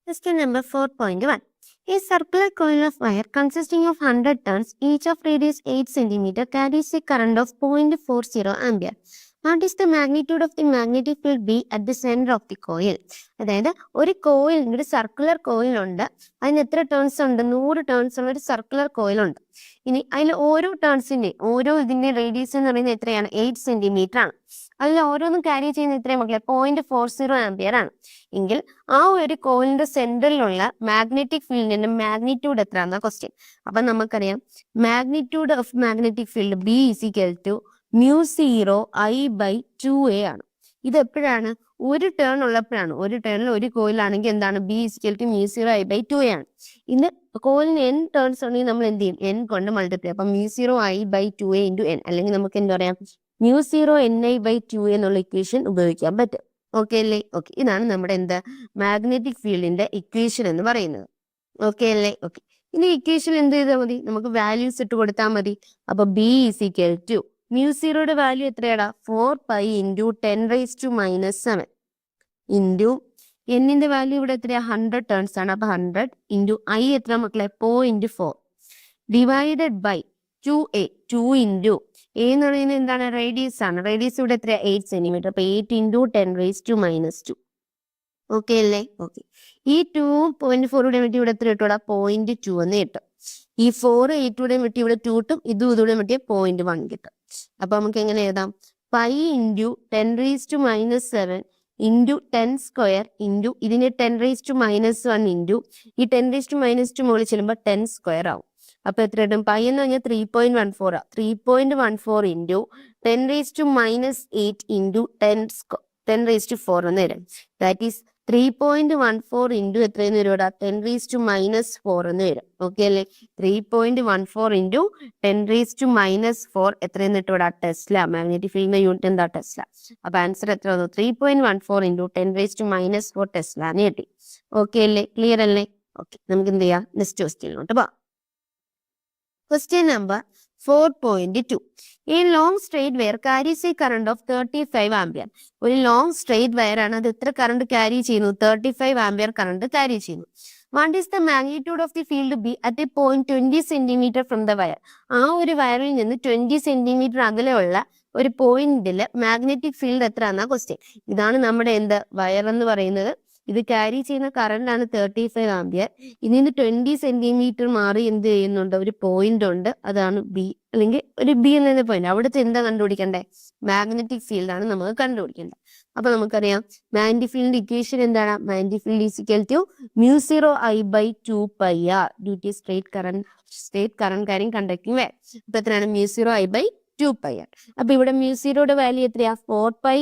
Question number 4.1. A circular coil of wire consisting of 100 turns, each of radius 8 cm, carries a current of 0.40 ampere. What is the magnitude of the magnetic field B at the center of the coil? അതായത് ഒരു കോയിലിൻ്റെ ഒരു circular കോയിലുണ്ട്, അതിന് എത്ര turns ഉണ്ട്? 100 turns ഉള്ള ഒരു circular കോയിലുണ്ട്. ഇനി അതിൽ ഓരോ ഇതിന്റെ റേഡിയസ് എന്ന് പറയുന്നത് എത്രയാണ്? 8 സെന്റിമീറ്റർ ആണ്. അതിൽ ഓരോന്നും ക്യാരി ചെയ്യുന്ന എത്രയാണ് മക്കളെ? 0.40 ആംപിയർ ആണ്. എങ്കിൽ ആ ഒരു കോയിലിന്റെ സെന്ററിലുള്ള മാഗ്നറ്റിക് ഫീൽഡിന്റെ മാഗ്നിറ്റ്യൂഡ് എത്രയാണെന്ന ക്വസ്റ്റ്യൻ. അപ്പൊ നമുക്കറിയാം magnitude of magnetic field B is equal to μ0I/2a ആണ്. ഇത് എപ്പോഴാണ്? ഒരു ടേൺ ഉള്ളപ്പോഴാണ്. ഒരു ടേണിൽ ഒരു കോയിലാണെങ്കിൽ എന്താണ്? B is equal to μ0I/2a ആണ്. ഇന്ന് കോയിലിന് n ടേൺസ് ഉണ്ടെങ്കിൽ നമ്മൾ എന്ത് ചെയ്യും? n കൊണ്ട് മൾട്ടിപ്ലൈ. അപ്പൊ μ0I/2a × n, അല്ലെങ്കിൽ നമുക്ക് എന്താ പറയാം? μ0NI/2a എന്നുള്ള ഇക്വേഷൻ ഉപയോഗിക്കാൻ പറ്റും. ഓക്കെ അല്ലേ? ഓക്കെ, ഇതാണ് നമ്മുടെ എന്താ മാഗ്നറ്റിക് ഫീൽഡിന്റെ ഇക്വേഷൻ എന്ന് പറയുന്നത്. ഓക്കെ അല്ലേ? ഓക്കെ, ഇനി ഇക്വേഷൻ എന്ത് ചെയ്താൽ മതി? നമുക്ക് വാല്യൂസ് ഇട്ട് കൊടുത്താൽ മതി. അപ്പൊ ബി ഈസ് ഈക്വൽ ടു μ0യുടെ വാല്യൂ എത്രയാടാ? 4π × 10⁻⁻⁷ ഇൻറ്റു എന്നിന്റെ വാല്യൂ ഇവിടെ എത്രയാ? 100 ടേൺസ് ആണ്. അപ്പൊ 100 ഇൻറ്റു ഐ എത്ര മക്കളെ? 0.4 divided by 2a. 2 into A എന്ന് പറയുന്നത് എന്താണ്? റേഡിയസ് ആണ്. റേഡിയസ് ഇവിടെ എത്രയാ? 8 സെന്റിമീറ്റർ. അപ്പൊ 8 × 10⁻⁻². ഓക്കെ അല്ലേ? ഓക്കെ, ഈ 2.4 വെട്ടി ഇവിടെ എത്ര കിട്ടൂടാ? 0.2 എന്ന് കിട്ടും. ഈ 4 8 വെട്ടി ഇവിടെ 2 കിട്ടും. ഇതും ഇതൂടെ വെട്ടിയ 0.1 കിട്ടും. അപ്പൊ നമുക്ക് എങ്ങനെ എഴുതാം? പൈ × 10⁻⁷ ഇൻറ്റു 10² ഇൻറ്റു ഇതിന് 10⁻⁻1 ഇൻറ്റു ഈ 10⁻⁻2 മുകളിൽ ചെല്ലുമ്പോൾ 10² ആവും. അപ്പൊ എത്ര കിട്ടും? പൈ എന്ന് പറഞ്ഞാൽ 3.14 ആ. 3.14 ഇൻറ്റു 10⁻⁻8 ഇൻറ്റു 10⁻4 എന്ന് വരും. ദാറ്റ് ഈസ് 3.14 ഇൻറ്റു എത്രയെന്ന് വരും? 10⁻⁻4 എന്ന് വരും. ഓക്കെ അല്ലേ? 3.14 ഇൻറ്റു 10⁻⁻4 എത്രയെന്ന് ഇട്ടു? ടെസ്ല. മാഗ്നറ്റിക് ഫീൽഡിന്റെ യൂണിറ്റ് എന്താ? ടെസ്ല. അപ്പൊ ആൻസർ എത്ര വന്നു? 3.14 ഇൻറ്റു 10⁻⁻4 ടെസ്ല എന്ന് കിട്ടി. ഓക്കെ അല്ലേ? ക്ലിയർ അല്ലേ? ഓക്കെ, നമുക്ക് എന്ത് ചെയ്യാം? നെക്സ്റ്റ് ക്വസ്റ്റ്യനിലോട്ട് പോവാം. Question number 4.2. A long straight wire carries a current of 35 ampere. ഒരു ലോങ് സ്ട്രെയിറ്റ് വയർ ആണ്. അത് എത്ര കറണ്ട് ക്യാരി ചെയ്യുന്നു? 35 ആംപിയർ കറണ്ട് ക്യാരി ചെയ്യുന്നു. What is the magnitude of the field B at A point 20 centimetre from the wire? ആ ഒരു വയറിൽ നിന്ന് 20 സെന്റിമീറ്റർ അകലെയുള്ള ഒരു പോയിന്റിൽ മാഗ്നറ്റിക് ഫീൽഡ് എത്ര എന്നാ ക്വസ്റ്റ്യൻ. ഇതാണ് നമ്മുടെ എന്ത് വയർ എന്ന് പറയുന്നത്. ഇത് ക്യാരി ചെയ്യുന്ന കറണ്ട് ആണ് 35 ആംപിയർ. ഇതിന് 20 സെന്റിമീറ്റർ മാറി എന്ത് ചെയ്യുന്നുണ്ട്? ഒരു പോയിന്റ് ഉണ്ട്, അതാണ് ബി, അല്ലെങ്കിൽ ഒരു ബി എന്ന പോയിന്റ്. അവിടുത്തെ എന്താ കണ്ടുപിടിക്കണ്ടേ? മാഗ്നറ്റിക് ഫീൽഡ് ആണ് നമുക്ക് കണ്ടുപിടിക്കേണ്ടത്. അപ്പൊ നമുക്കറിയാം മാഗ്നറ്റിക് ഫീൽഡിന്റെ ഇക്വേഷൻ എന്താണ്? Magnetic field is equal to μ0I/2πr due to straight current carrying conducting wire. അപ്പൊ എത്രയാണ്? μ0I/2πr. അപ്പൊ ഇവിടെ μ0യുടെ വാല്യൂ എത്രയാ? 4π ×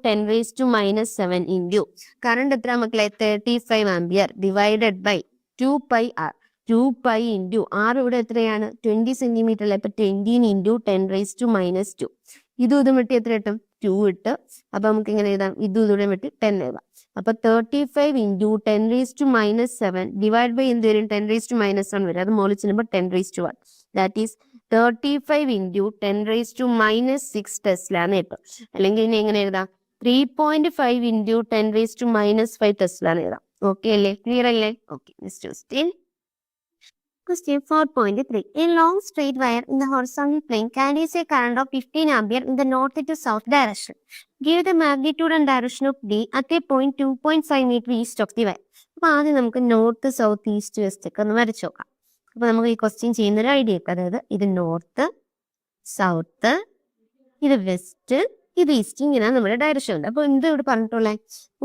10⁻⁻7 ഇൻറ്റു കറണ്ട് എത്ര മക്കളെ? 35 ampere divided by 2πr. 2π into R ഇവിടെ എത്രയാണ്? 20 സെന്റിമീറ്റർ അല്ലേ? അപ്പൊ 20 × 10⁻². ഇതും വെട്ടി എത്ര കിട്ടും? 2 ഇട്ട്. അപ്പൊ നമുക്ക് എങ്ങനെ എഴുതാം? ഇതും വെട്ടി 10 എഴുതാം. അപ്പൊ 35 × 10⁻7 ഡിവൈഡ് ബൈ എന്ത് വരും? 10⁻1 വരും. അത് മുകളിൽ ചെല്ലുമ്പോൾ 10⁻1. ദാറ്റ് ഈസ് 35 × 10⁻6 ടെസ്ല എന്ന് കിട്ടും. അല്ലെങ്കിൽ ഇനി എങ്ങനെ എഴുതാം? 3.5 × 10⁻5 ടെസ്ല എന്ന് എഴുതാം. ഓക്കെ അല്ലേ? ക്ലിയർ അല്ലേ? Okay, next question. Question 4.3. A long straight wire in the horizontal plane carries a current of 15 ampere in the north to south direction. Give the magnitude and direction of D at a point 2.5 meter east of the wire. അപ്പൊ ആദ്യം നമുക്ക് north south east west ഒക്കെ ഒന്ന് വരച്ചു നോക്കാം. അപ്പൊ നമുക്ക് ഈ ക്വസ്റ്റ്യൻ ചെയ്യുന്ന ഒരു ഐഡിയ ഒക്കെ, അതായത് ഇത് നോർത്ത്, സൗത്ത്, ഇത് വെസ്റ്റ്, ഇത് ഈസ്റ്റ്, ഇങ്ങനെയാണ് നമ്മുടെ ഡയറക്ഷൻ ഉണ്ട്. അപ്പൊ എന്ത് ഇവിടെ പറഞ്ഞിട്ടുള്ളത്?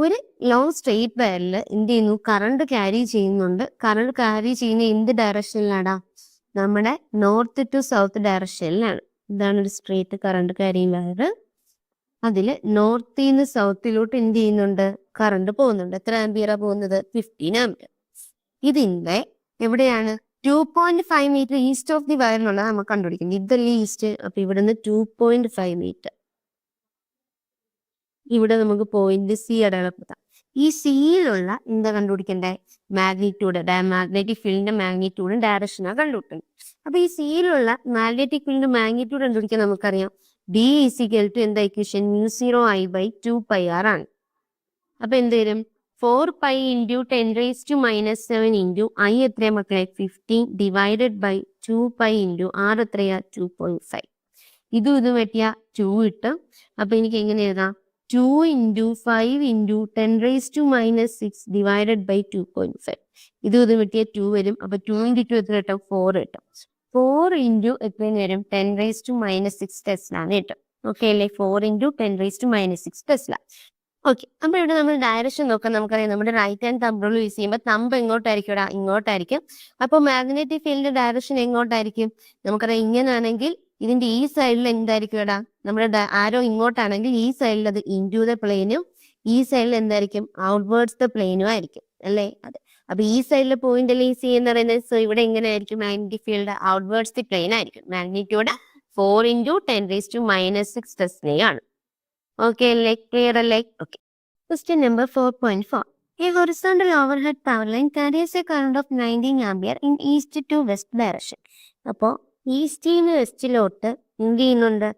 ഒരു ലോങ് സ്ട്രെയിറ്റ് വയറിൽ എന്ത് ചെയ്യുന്നു? കറണ്ട് ക്യാരി ചെയ്യുന്നുണ്ട്. കറണ്ട് ക്യാരി ചെയ്യുന്ന എന്ത് ഡയറക്ഷനിലാടാ? നമ്മുടെ നോർത്ത് ടു സൗത്ത് ഡയറക്ഷനിലാണ്. ഇതാണ് ഒരു സ്ട്രെയിറ്റ് കറണ്ട് ക്യാരിങ് വയർ. അതില് നോർത്തിൽ നിന്ന് സൗത്തിലോട്ട് എന്ത് ചെയ്യുന്നുണ്ട്? കറണ്ട് പോകുന്നുണ്ട്. എത്ര ആംപിയറാ പോകുന്നത്? 15 ആംപിയർ. ഇതിന്റെ എവിടെയാണ്? 2.5 മീറ്റർ ഈസ്റ്റ് ഓഫ് ദി വയറിനുള്ളത് നമുക്ക് കണ്ടുപിടിക്കുന്നത്. ഇതല്ലേ ഈസ്റ്റ്. അപ്പൊ ഇവിടുന്ന് 2.5 മീറ്റർ ഇവിടെ നമുക്ക് പോയിന്റ് സി അടയാളപ്പെടുത്താം. ഈ സിയിലുള്ള എന്താ കണ്ടുപിടിക്കണ്ടേ? മാഗ്നിറ്റ്യൂഡ്, മാഗ്നറ്റിക് ഫീൽഡിന്റെ മാഗ്നിറ്റ്യൂഡും ഡയറക്ഷനാണ് കണ്ടുപിടിക്കുന്നത്. അപ്പൊ ഈ സിയിലുള്ള മാഗ്നറ്റിക് ഫീൽഡിന്റെ മാഗ്നിറ്റ്യൂഡ് കണ്ടുപിടിക്കാൻ നമുക്കറിയാം ഡി ഈസ് ഈക്വൽ ടു എന്താ ഇക്വേഷൻ? μ0I/2πr ആണ്. അപ്പൊ എന്ത് വരും? 4 pi into 10 raised to minus 7 into I എത്രയാ മക്കളെ 15 divided by 2 pi into R എത്രയാ 2.5. ഇതും വെട്ടിയ 2 കിട്ടും. അപ്പൊ എനിക്ക് എങ്ങനെ എഴുതാം 2 into 5 into 10 raised to minus 6 divided by 2.5. ഇതും വെട്ടിയ 2 വരും. അപ്പൊ 2 into 2 എത്ര കിട്ടും 4 കിട്ടും. 4 into എത്രയും വരും 10 raised to minus 6 ടെസ്ല കിട്ടും. ഓക്കെ അല്ലേ 4 into 10 raised to minus 6 tesla. Okay, അപ്പൊ ഇവിടെ നമ്മൾ ഡയറക്ഷൻ നോക്കാം. നമുക്കറിയാം നമ്മുടെ right hand thumb rule use ചെയ്യുമ്പോൾ തമ്പ് എങ്ങോട്ടായിരിക്കും ഇവിടെ ഇങ്ങോട്ടായിരിക്കും. അപ്പൊ മാഗ്നറ്റിക് ഫീൽഡിന്റെ ഡയറക്ഷൻ എങ്ങോട്ടായിരിക്കും നമുക്കറിയാം. ഇങ്ങനെയാണെങ്കിൽ ഇതിന്റെ ഈ സൈഡിൽ എന്തായിരിക്കും ഇവിടെ നമ്മുടെ ആരോ ഇങ്ങോട്ടാണെങ്കിൽ ഈ സൈഡിൽ അത് ഇൻടു ദ പ്ലെയിനും ഈ സൈഡിൽ എന്തായിരിക്കും ഔട്ട്വേർഡ്സ് ദ പ്ലെയിനും ആയിരിക്കും അല്ലേ. അതെ, അപ്പൊ ഈ സൈഡിലെ പോയിന്റ് അല്ലേ സി എന്ന് പറയുന്നത്. സോ ഇവിടെ എങ്ങനെ ആയിരിക്കും magnetic field outwards the plane ആയിരിക്കും. Magnitude 4 into 10 raised to minus 6 ടെസ്ലയാണ്. ഓക്കെ അല്ലേ, ക്ലിയർ അല്ലേ? Okay, question number 4.4. A horizontal overhead power line carries a current of 19 ampere in east to west direction. അപ്പോൾ ഈസ്റ്റിൽ നിന്ന് വെസ്റ്റിലോട്ട് എന്ത് ചെയ്യുന്നുണ്ട്,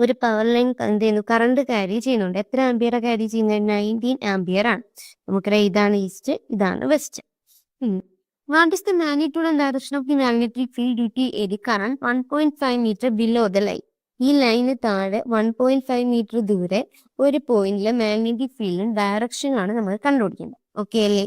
ഒരു പവർ ലൈൻ എന്ത് ചെയ്യുന്നു, കറണ്ട് ക്യാരി ചെയ്യുന്നുണ്ട്. എത്ര ആംപിയർ ക്യാരി ചെയ്യുന്നത് 19 ആംപിയർ ആണ്. നമുക്കറിയാം ഇതാണ് ഈസ്റ്റ്, ഇതാണ് west. What is the magnitude and direction of the magnetic field due to eddy current 1.5 meter below the line? ഈ ലൈന് താഴെ 1.5 മീറ്റർ ദൂരെ ഒരു പോയിന്റിലെ മാഗ്നറ്റിക് ഫീൽഡും ഡയറക്ഷനാണ് നമ്മൾ കണ്ടുപിടിക്കേണ്ടത്. ഓക്കെ അല്ലേ?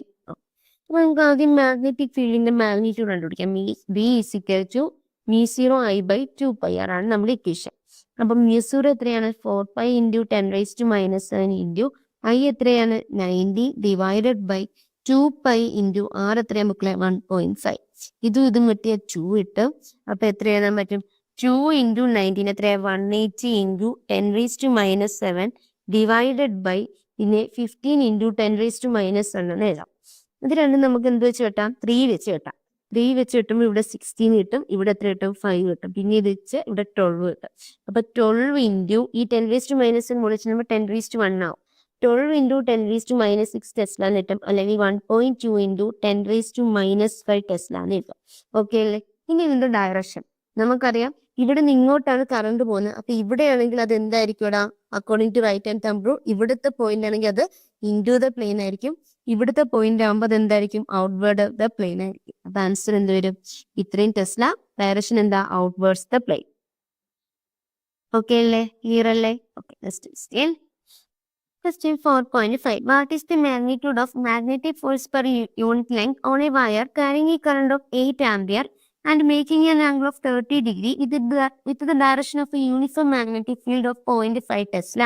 അപ്പൊ നമുക്ക് ആദ്യം മാഗ്നറ്റിക് ഫീൽഡിന്റെ മാഗ്നിറ്റ്യൂഡ് കണ്ടുപിടിക്കാം. B is equal to μ0 I by 2πr ആണ് നമ്മുടെ ഇക്വേഷൻ. അപ്പൊ μ0 എത്രയാണ് 4 pi into 10 raised to minus 7 into I എത്രയാണ് 90 divided by 2 pi into R എത്രയാണ് മക്കളെ 1.5. ഇതും കിട്ടിയ 2 കിട്ടും. അപ്പൊ എത്ര എഴുതാൻ പറ്റും 2 into 19 എത്രയാ 180 into 10 raised to minus 7 divided by പിന്നെ 15 into 10 raised to minus 1 എന്ന് എഴുതാം. ഇത് രണ്ടും നമുക്ക് എന്ത് വെച്ച് കിട്ടാം 3 വെച്ച് കിട്ടാം. 3 വെച്ച് കിട്ടുമ്പോൾ ഇവിടെ 16 കിട്ടും, ഇവിടെ എത്ര കിട്ടും 5 കിട്ടും, പിന്നെ ഇത് വെച്ച് ഇവിടെ 12 കിട്ടും. അപ്പൊ 12 into ഈ 10 raised to minus 1 മുളിച്ച് 10 raised to 1 ആവും. 12 into 10 raised to minus 6 Tesla എന്ന് കിട്ടും, അല്ലെങ്കിൽ 1.2 into 10 raised to minus 5 Tesla എന്ന് കിട്ടും. ഓക്കെ അല്ലേ? ഇനി ഇതിന്റെ ഡയറക്ഷൻ നമുക്കറിയാം. ഇവിടെ നിന്ന് ഇങ്ങോട്ടാണ് കറണ്ട് പോകുന്നത്. അപ്പൊ ഇവിടെയാണെങ്കിൽ അത് എന്തായിരിക്കും ഇവിടെ according to right hand thumb rule ഇവിടുത്തെ പോയിന്റ് ആണെങ്കിൽ അത് ഇൻടു ദ പ്ലെയിൻ ആയിരിക്കും. ഇവിടുത്തെ പോയിന്റ് ആകുമ്പോൾ അത് എന്തായിരിക്കും ഔട്ട്വേർഡ് ദ പ്ലെയിൻ ആയിരിക്കും. അപ്പൊ ആൻസർ എന്ത് വരും ഇത്രയും ടെസ്ല. ഡയറക്ഷൻ എന്താ ഔട്ട്വേർഡ്സ് ദ പ്ലെയിൻ. ഓക്കെ അല്ലേ, ക്ലിയർ അല്ലേ? Okay, Question 4.5. What is the magnitude of magnetic force per unit length on a wire carrying a current of 8 ampere and making an angle of 30 degree with the direction of a uniform magnetic field of 0.5 Tesla?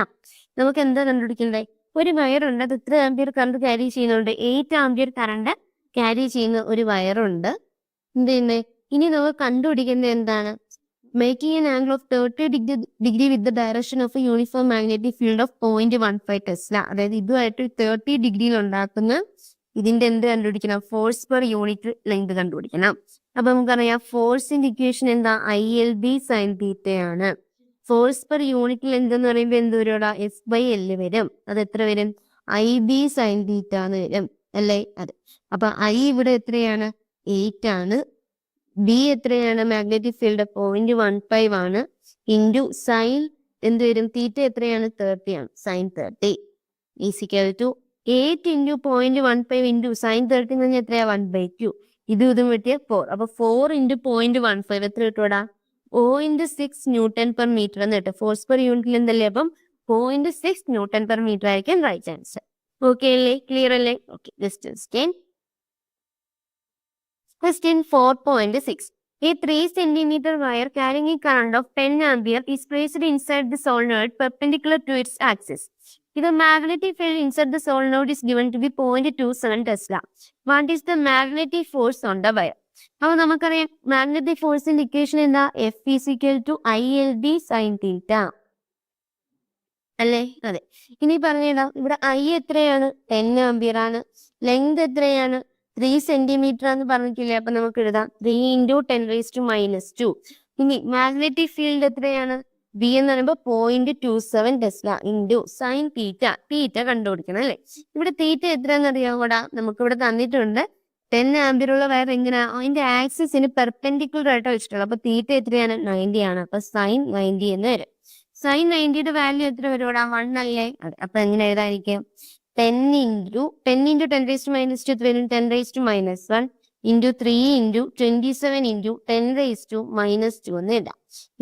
നമുക്ക് എന്താ കണ്ടുപിടിക്കേണ്ടത്? ഒരു വയറുണ്ട്, അത് എത്ര ampere current carry ചെയ്യുന്നുണ്ട് 8 ampere current carry ചെയ്യുന്ന ഒരു വയറുണ്ട്. എന്ത് ചെയ്യുന്നത്? ഇനി നമുക്ക് കണ്ടുപിടിക്കുന്നത് എന്താണ്? Making an angle of 30 degree with the direction of a uniform magnetic field of 0.15 Tesla. അതായത് ഇതുമായിട്ട് 30 ഡിഗ്രിയിൽ ഉണ്ടാക്കുന്ന ഇതിന്റെ എന്ത് കണ്ടുപിടിക്കണം? ഫോഴ്സ് പെർ യൂണിറ്റ് ലെങ്ത് കണ്ടുപിടിക്കണം. അപ്പൊ നമുക്കറിയാം ഫോഴ്സിന്റെ ഇക്വേഷൻ എന്താ ILB sin തീറ്റയാണ്. ഫോഴ്സ് പെർ യൂണിറ്റ് ലെങ്ത് എന്ന് പറയുമ്പോൾ എന്ത് വരും? S/L വരും. അത് എത്ര വരും? IB sin തീറ്റ എന്ന് വരും അല്ലേ? അതെ. അപ്പൊ I ഇവിടെ എത്രയാണ് 8 ആണ്. ബി എത്രയാണ് മാഗ്നറ്റിക് ഫീൽഡ് 0.15 ആണ്. ഇൻറ്റു സൈൻ എന്ത് വരും? തീറ്റ എത്രയാണ് 30 ആണ്. Sine 30 is equal to 8 into 0.15 into sine 30 എന്ന് പറഞ്ഞാൽ എത്രയാ 1/2. ഇതും വെട്ടിയ 4. അപ്പൊ 4 into 0.15 എത്ര കിട്ടൂടാ 0.6 ന്യൂട്ടൺ പെർ മീറ്റർ എന്ന് കിട്ടും. ഫോഴ്സ് പെർ യൂണിറ്റിൽ എന്തല്ലേ? അപ്പം 0.6 ന്യൂട്ടൺ പെർ മീറ്റർ ആയിരിക്കും റൈറ്റ് ആൻസർ. ഓക്കെ അല്ലേ, ക്ലിയർ അല്ലേ? Okay, Question 4.6. A 3 centimeter wire carrying a current of 10 ampere is placed inside the solenoid perpendicular to its axis. The magnetic field inside the solenoid is given to be 0.27 Tesla. What is the magnetic force on the wire? അപ്പൊ നമുക്കറിയാം magnetic ഫോഴ്സിന്റെ equation എന്താ? F is equal to ILB sin തീറ്റ അല്ലേ? അതെ. ഇനി പറഞ്ഞിടാം ഇവിടെ I എത്രയാണ് 10 ampere ആണ്. ലെങ്ത് എത്രയാണ് 3 സെന്റിമീറ്റർ എന്ന് പറഞ്ഞിട്ടില്ലേ? അപ്പൊ നമുക്ക് എഴുതാം 3 into 10 raised to minus 2. ഇനി മാഗ്നറ്റിക് ഫീൽഡ് എത്രയാണ്? ബി എന്ന് പറയുമ്പോൾ 0.27 ടെസ്ല ഇൻറ്റു സൈൻ തീറ്റ കണ്ടുപിടിക്കണം അല്ലേ? ഇവിടെ തീറ്റ എത്രയാണെന്ന് അറിയാം കൂടാ? നമുക്കിവിടെ തന്നിട്ടുണ്ട് 10 ആംപിയർ ഉള്ള വയർ എങ്ങനെയാ അതിന്റെ ആക്സിസിന് പെർപെൻഡിക്കുലർ ആയിട്ട് വെച്ചിട്ടുള്ളത്. അപ്പൊ തീറ്റ എത്രയാണ് 90 ആണ്. അപ്പൊ സൈൻ 90 എന്ന് വരും. സൈൻ 90യുടെ വാല്യൂ എത്ര വരും? 1 അല്ലേ? അതെ. അപ്പൊ എങ്ങനെ എഴുതാതിരിക്കും? 10 into 10 raised to minus 2 വരും 10 raised to minus 1 into 3 into 27 into 10 raised to minus 2 എന്ന് എഴുതാം.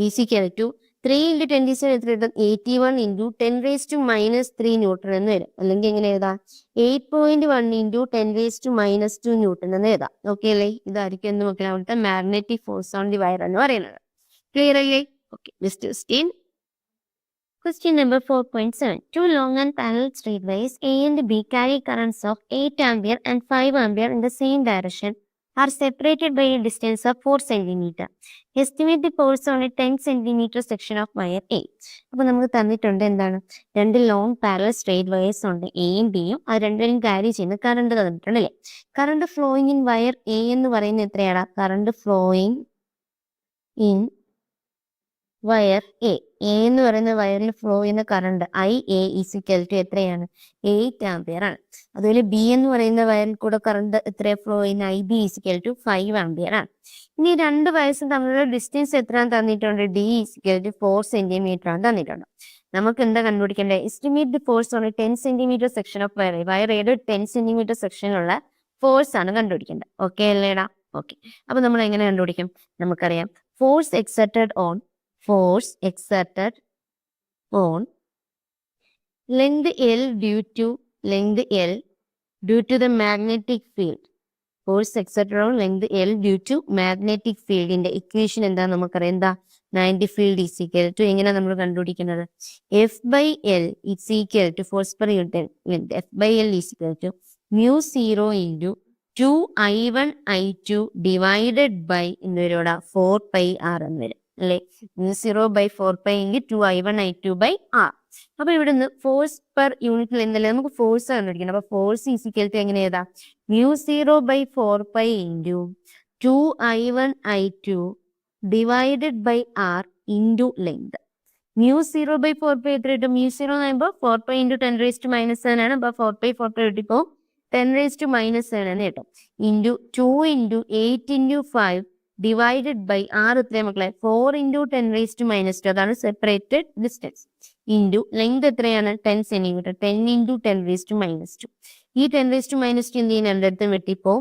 ഈസ് ഈക്വൽ ടു 3 into 27 എത്ര കിട്ടും 81 into 10 raised to minus 3 newton എന്ന് വരും. അല്ലെങ്കിൽ എങ്ങനെ എഴുതാം 8.1 into 10 raised to minus 2 newton എന്ന് എഴുതാം. ഓക്കെ അല്ലേ? ഇതായിരിക്കും എന്ന് നോക്കിയാൽ അവിടുത്തെ magnetic force on the wire എന്ന് പറയുന്നത്. ക്ലിയർ അല്ലേ? Okay, next question. Question number 4.7. Two long and parallel straightways A and B carry currents of 8 ampere and 5 ampere in the same direction are separated by a distance of 4 centimeter. Estimate the force on a 10 centimeter section of wire A. അപ്പോൾ നമുക്ക് തന്നിട്ടുണ്ട് എന്താണ്, രണ്ട് long parallel straight wires ഉണ്ട്, എയും ബിയും. അത് രണ്ടിനും ക്യാരി ചെയ്യുന്ന കറണ്ട് തന്നിട്ടുണ്ടല്ലേ. Current flowing in wire A എന്ന് പറയുന്നത് എത്രയാണ്? Current flowing in wire A എന്ന് പറയുന്ന വയറിൽ ഫ്ലോ ചെയ്യുന്ന current IA is equal to എത്രയാണ്? 8 ആംപിയർ ആണ്. അതുപോലെ ബി എന്ന് പറയുന്ന വയറിൽ കൂടെ കറണ്ട് എത്ര ഫ്ലോ ചെയ്യുന്ന IB is equal to 5 ampere ആണ്. ഇനി രണ്ട് വയർസും തമ്മിലുള്ള ഡിസ്റ്റൻസ് എത്രയാണ് തന്നിട്ടുണ്ട്? D is equal to 4 centimetre ആണ് തന്നിട്ടുണ്ട്. നമുക്ക് എന്താ കണ്ടുപിടിക്കേണ്ടത്? Estimate the force on 10 centimetre section of wire. Wire ഏത് 10 സെന്റിമീറ്റർ സെക്ഷനുള്ള ഫോഴ്സ് ആണ് കണ്ടുപിടിക്കേണ്ടത്. ഓക്കെ അല്ലേടാ? ഓക്കെ, അപ്പൊ നമ്മൾ എങ്ങനെ കണ്ടുപിടിക്കും? നമുക്കറിയാം force exerted on length L due to the magnetic field. Force exerted on length L due to magnetic field ന്റെ ഇക്വേഷൻ എന്താ നമുക്കറിയാം? എന്താ? magnetic field is equal to എങ്ങനെ നമ്മൾ കണ്ടുപിടിക്കുന്നത്? F/L is equal to force per unit length. F/L is equal to mu 0 into 2I1 I2 divided by എന്ന് വരും 4πr എന്ന് വരും അല്ലെ. 0/4π into 2I1 I2 by r. അപ്പൊ ഇവിടെ നിന്ന് ഫോഴ്സ് പെർ യൂണിറ്റിൽ എന്നല്ലേ നമുക്ക് ഫോഴ്സ് കണ്ടുപിടിക്കണം. അപ്പൊ ഫോഴ്സ് ഈസ് ഈക്വൽ ടു എങ്ങനെ എഴുതാം? mu 0/4π into 2I1 I2 divided by r into length. mu 0/4π എത്ര കിട്ടും? mu 0 എന്ന് പറയുമ്പോൾ 4π into 10 raised to minus 7 ആണ്. അപ്പൊ 4π കിട്ടിപ്പോ 10 raised to minus 7 എന്ന് കിട്ടും. into 2 into 8 into 5 divided by r എത്ര മക്കളെ? 4 into 10 raised to minus 2. അതാണ് സെപ്പറേറ്റഡ് ഡിസ്റ്റൻസ്. into ലെങ്ത് എത്രയാണ്? 10 centimetre. 10 into 10 raised to minus 2. ഈ 10 raised to minus 2 എന്ത് ചെയ്യുന്ന രണ്ടിടത്തും വെട്ടിപ്പോ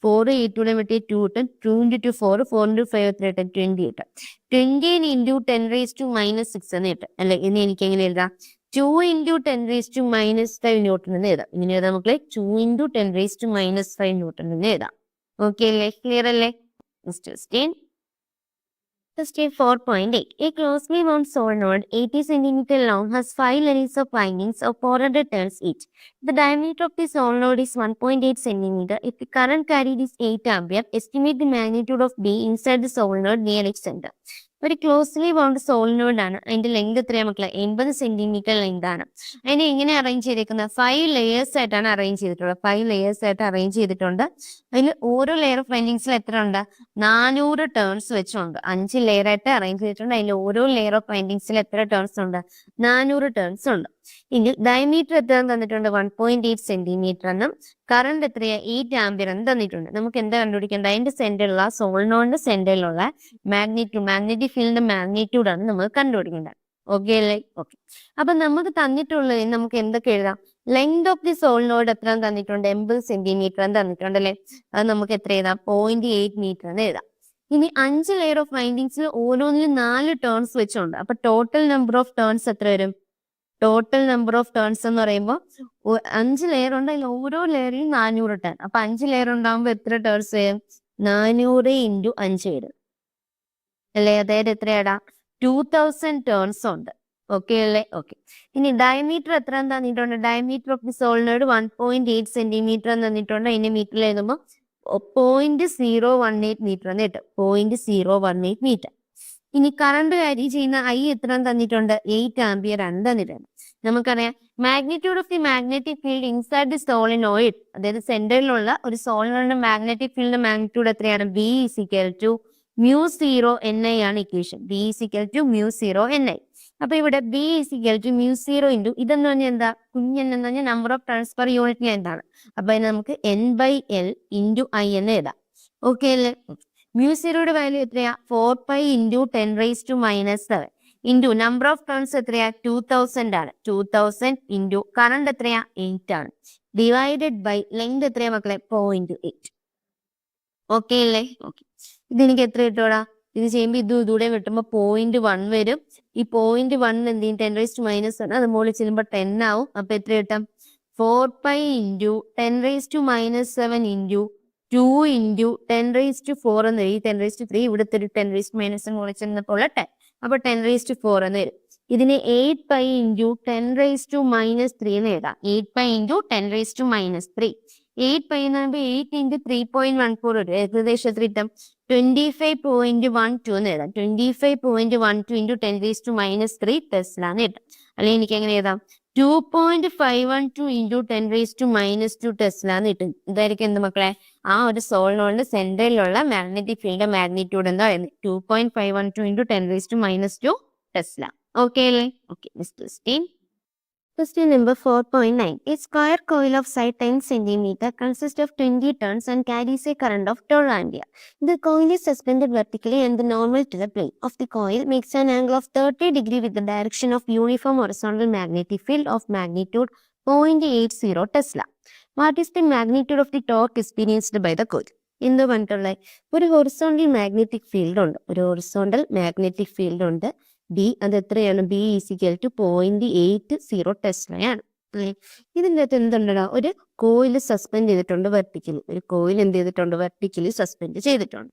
4 8 വെട്ടി 2 കിട്ടും. 2 into 2 4, 4 into 5 എത്ര കിട്ടും? 20 കിട്ടും. 20 into 10 raised to minus 6 എന്ന് കിട്ടും അല്ലെ. ഇനി എനിക്ക് എങ്ങനെ എഴുതാം? 2 into 10 raised to minus 5 newton എന്ന് എഴുതാം. ഇങ്ങനെ എഴുതാം മക്കളെ, 2 into 10 raised to minus 5 newton എന്ന് എഴുതാം. ഓക്കെ അല്ലേ? ക്ലിയർ അല്ലേ? Question 4.8. A closely wound solenoid 80 cm long has 5 lanes of windings of 400 turns each. The diameter of the solenoid is 1.8 cm. If the current carried is 8 ampere, estimate the magnitude of B inside the solenoid near its center. ഒരു closely bound solenoid ആണ്. അതിന്റെ length എത്രയാ മക്കളെ? 80 centimetre length ആണ്. അതിനെ എങ്ങനെ arrange ചെയ്തേക്കുന്നത്? 5 layers ആയിട്ടാണ് അറേഞ്ച് ചെയ്തിട്ടുള്ളത്. 5 layers ആയിട്ട് അറേഞ്ച് ചെയ്തിട്ടുണ്ട്. അതിൽ ഓരോ ലെയർ ഓഫ് വൈൻഡിങ്സിൽ എത്ര ഉണ്ട്? 400 ടേൺസ് വെച്ചുണ്ട്. 5 ലെയർ ആയിട്ട് അറേഞ്ച് ചെയ്തിട്ടുണ്ട്. അതിൽ ഓരോ ലെയർ ഓഫ് വൈൻഡിങ്സിൽ എത്ര ടേൺസ് ഉണ്ട്? 400 ടേൺസ് ഉണ്ട്. എങ്കിൽ ഡയമീറ്റർ എത്ര തന്നിട്ടുണ്ട്? 1.8 സെന്റിമീറ്റർ എന്നും കറണ്ട് എത്രയാ? 8 ആംപിയർ എന്ന് തന്നിട്ടുണ്ട്. നമുക്ക് എന്താ കണ്ടുപിടിക്കേണ്ടത്? അതിന്റെ സെന്ററിലുള്ള സോളിനോയിഡിന്റെ സെന്ററിലുള്ള മാഗ്നറ്റിക് ഫീൽഡിന്റെ മാഗ്നിറ്റ്യൂഡ് ആണ് നമ്മൾ കണ്ടുപിടിക്കേണ്ടത്. ഓക്കെ അല്ലേ? ഓക്കെ, അപ്പൊ നമുക്ക് തന്നിട്ടുള്ളത് നമുക്ക് എന്തൊക്കെ എഴുതാം? ലെങ്ത് ഓഫ് ദി സോളിനോയിഡ് എത്ര തന്നിട്ടുണ്ട്? 80 സെന്റിമീറ്റർ എന്ന് തന്നിട്ടുണ്ട് അല്ലെ. അത് നമുക്ക് എത്ര എഴുതാം? 0.8 മീറ്റർ എന്ന് എഴുതാം. ഇനി 5 ലെയർ ഓഫ് വൈൻഡിങ്സിൽ ഓരോന്നിലും 4 ടേൺസ് വെച്ചുണ്ട്. അപ്പൊ ടോട്ടൽ നമ്പർ ഓഫ് ടേൺസ് എത്ര വരും? ടോട്ടൽ നമ്പർ ഓഫ് ടേൺസ് എന്ന് പറയുമ്പോൾ 5 ലെയർ ഉണ്ട്. അതിൽ ഓരോ ലെയറിലും 400 ടേൺ. അപ്പൊ 5 ലെയർ ഉണ്ടാകുമ്പോൾ എത്ര ടേൺസ് വരും? 400 into 5 വരും അല്ലെ. അതായത് എത്രയാടാ? 2000 ടേൺസ് ഉണ്ട്. ഓക്കെ അല്ലേ? ഓക്കെ, ഇനി ഡയമീറ്റർ എത്ര തന്നിട്ടുണ്ട്? Diameter of the solenoid 1.8 centimetre തന്നിട്ടുണ്ട്. അതിന്റെ മീറ്ററിൽ എഴുതുമ്പോൾ 0.018 മീറ്റർ എന്ന് കിട്ടും. 0.018 മീറ്റർ. ഇനി കറണ്ട് ക്യാരി ചെയ്യുന്ന I എത്ര തന്നിട്ടുണ്ട്? 8 ആംപിയർ ആണ് തന്നിട്ടുണ്ട്. നമുക്കറിയാം magnitude of the magnetic field inside the solenoid, അതായത് സെന്ററിലുള്ള ഒരു സോളിനോയിഡിന്റെ മാഗ്നറ്റിക് ഫീൽഡിന്റെ മാഗ്നിറ്റ്യൂഡ് എത്രയാണ്? B is equal to mu 0 Ni ആണ് equation. B is equal to mu 0 Ni. അപ്പൊ ഇവിടെ B is equal to mu 0 into ഇതെന്ന് പറഞ്ഞാൽ എന്താ? കുഞ്ഞെന്ന് പറഞ്ഞാൽ number of turns per unit എന്താണ്? അപ്പൊ അതിന് നമുക്ക് N/L into I എന്ന് എഴുതാം. ഓക്കെ അല്ലേ? mu 0യുടെ വാല്യൂ എത്രയാ? 4π into 10 raised to minus 7. Into number of turns എത്രയാ 2000 ആണ്. 2000 ഇൻറ്റു കറണ്ട് എത്രയാ 8 ആണ്. ഡിവൈഡഡ് ബൈ ലെങ്ത് എത്രയാ മക്കളെ 0.8. ഓക്കെ അല്ലേ? ഓക്കെ. ഇതെനിക്ക് എത്ര കിട്ടൂടാ? ഇത് ചെയ്യുമ്പോൾ ഇതൂടെ കിട്ടുമ്പോൾ 0.1 വരും. ഈ 0.1 എന്ത് ചെയ്യും 10⁻⁻1 അത് മുകളിൽ ചെല്ലുമ്പോൾ 10 ആവും. അപ്പൊ എത്ര കിട്ടും? 4π ഇൻറ്റു 10⁻⁻7 ഇൻറ്റു 2 ഇൻറ്റു 10⁻⁴ എന്ന് വരും. ഈ 10⁻3 ഇവിടുത്തെ ഒരു 10⁻⁻1 മുകളിൽ ചെന്നപ്പോൾ 10. അപ്പൊ 10⁻⁴ എന്ന് വരും. ഇതിനെ 8π ഇൻറ്റു 10⁻⁻3 എന്ന് എഴുതാം. 8π ഇൻറ്റു 10⁻⁻3. 8π എന്ന് പറയുമ്പോൾ 8 ഇൻറ്റു 3.14 വരും. ഏകദേശം എത്ര കിട്ടും? 25.12 എന്ന് എഴുതാം. 25.12 ഇൻറ്റു 10⁻⁻3 ടെസ്ല എന്ന് കിട്ടും. അല്ലെങ്കിൽ എനിക്ക് എങ്ങനെ എഴുതാം? 2.512 ഇൻറ്റു 10⁻⁻2 ടെസ്ല എന്ന് കിട്ടും. ഇതായിരിക്കും എന്ത് മക്കളെ? ആ ഒരു സോളിനോഡിന്റെ സെന്ററിലുള്ള മാഗ്നറ്റിക് ഫീൽഡ് മാഗ്നിറ്റ്യൂഡ് എന്താ പറയുന്നത്? 2.512 ഇൻറ്റു 10⁻⁻2 ടെസ്ല. ഓക്കെ അല്ലേ? Okay. Next question. Question number 4.9. A square coil of side 10 cm consists of 20 turns and carries a current of 12 ampere. The coil is suspended vertically and the normal to the plane of the coil makes an angle of 30 degree with the direction of uniform horizontal magnetic field of magnitude 0.80 Tesla. What is the magnitude of the torque experienced by the coil? എന്ത് പറഞ്ഞിട്ടുള്ളത്? ഒരു horizontal magnetic field ഉണ്ട്. ഒരു horizontal magnetic field ഉണ്ട്. B അത് എത്രയാണ്? B is equal to 0.80 ടെസ്ലയാണ്. ഇതിൻ്റെ അകത്ത് എന്തുണ്ടോ? ഒരു കോയിൽ സസ്പെൻഡ് ചെയ്തിട്ടുണ്ട് വെർട്ടിക്കലി. ഒരു കോയിൽ എന്ത് ചെയ്തിട്ടുണ്ട്? വെർട്ടിക്കലി സസ്പെൻഡ് ചെയ്തിട്ടുണ്ട്.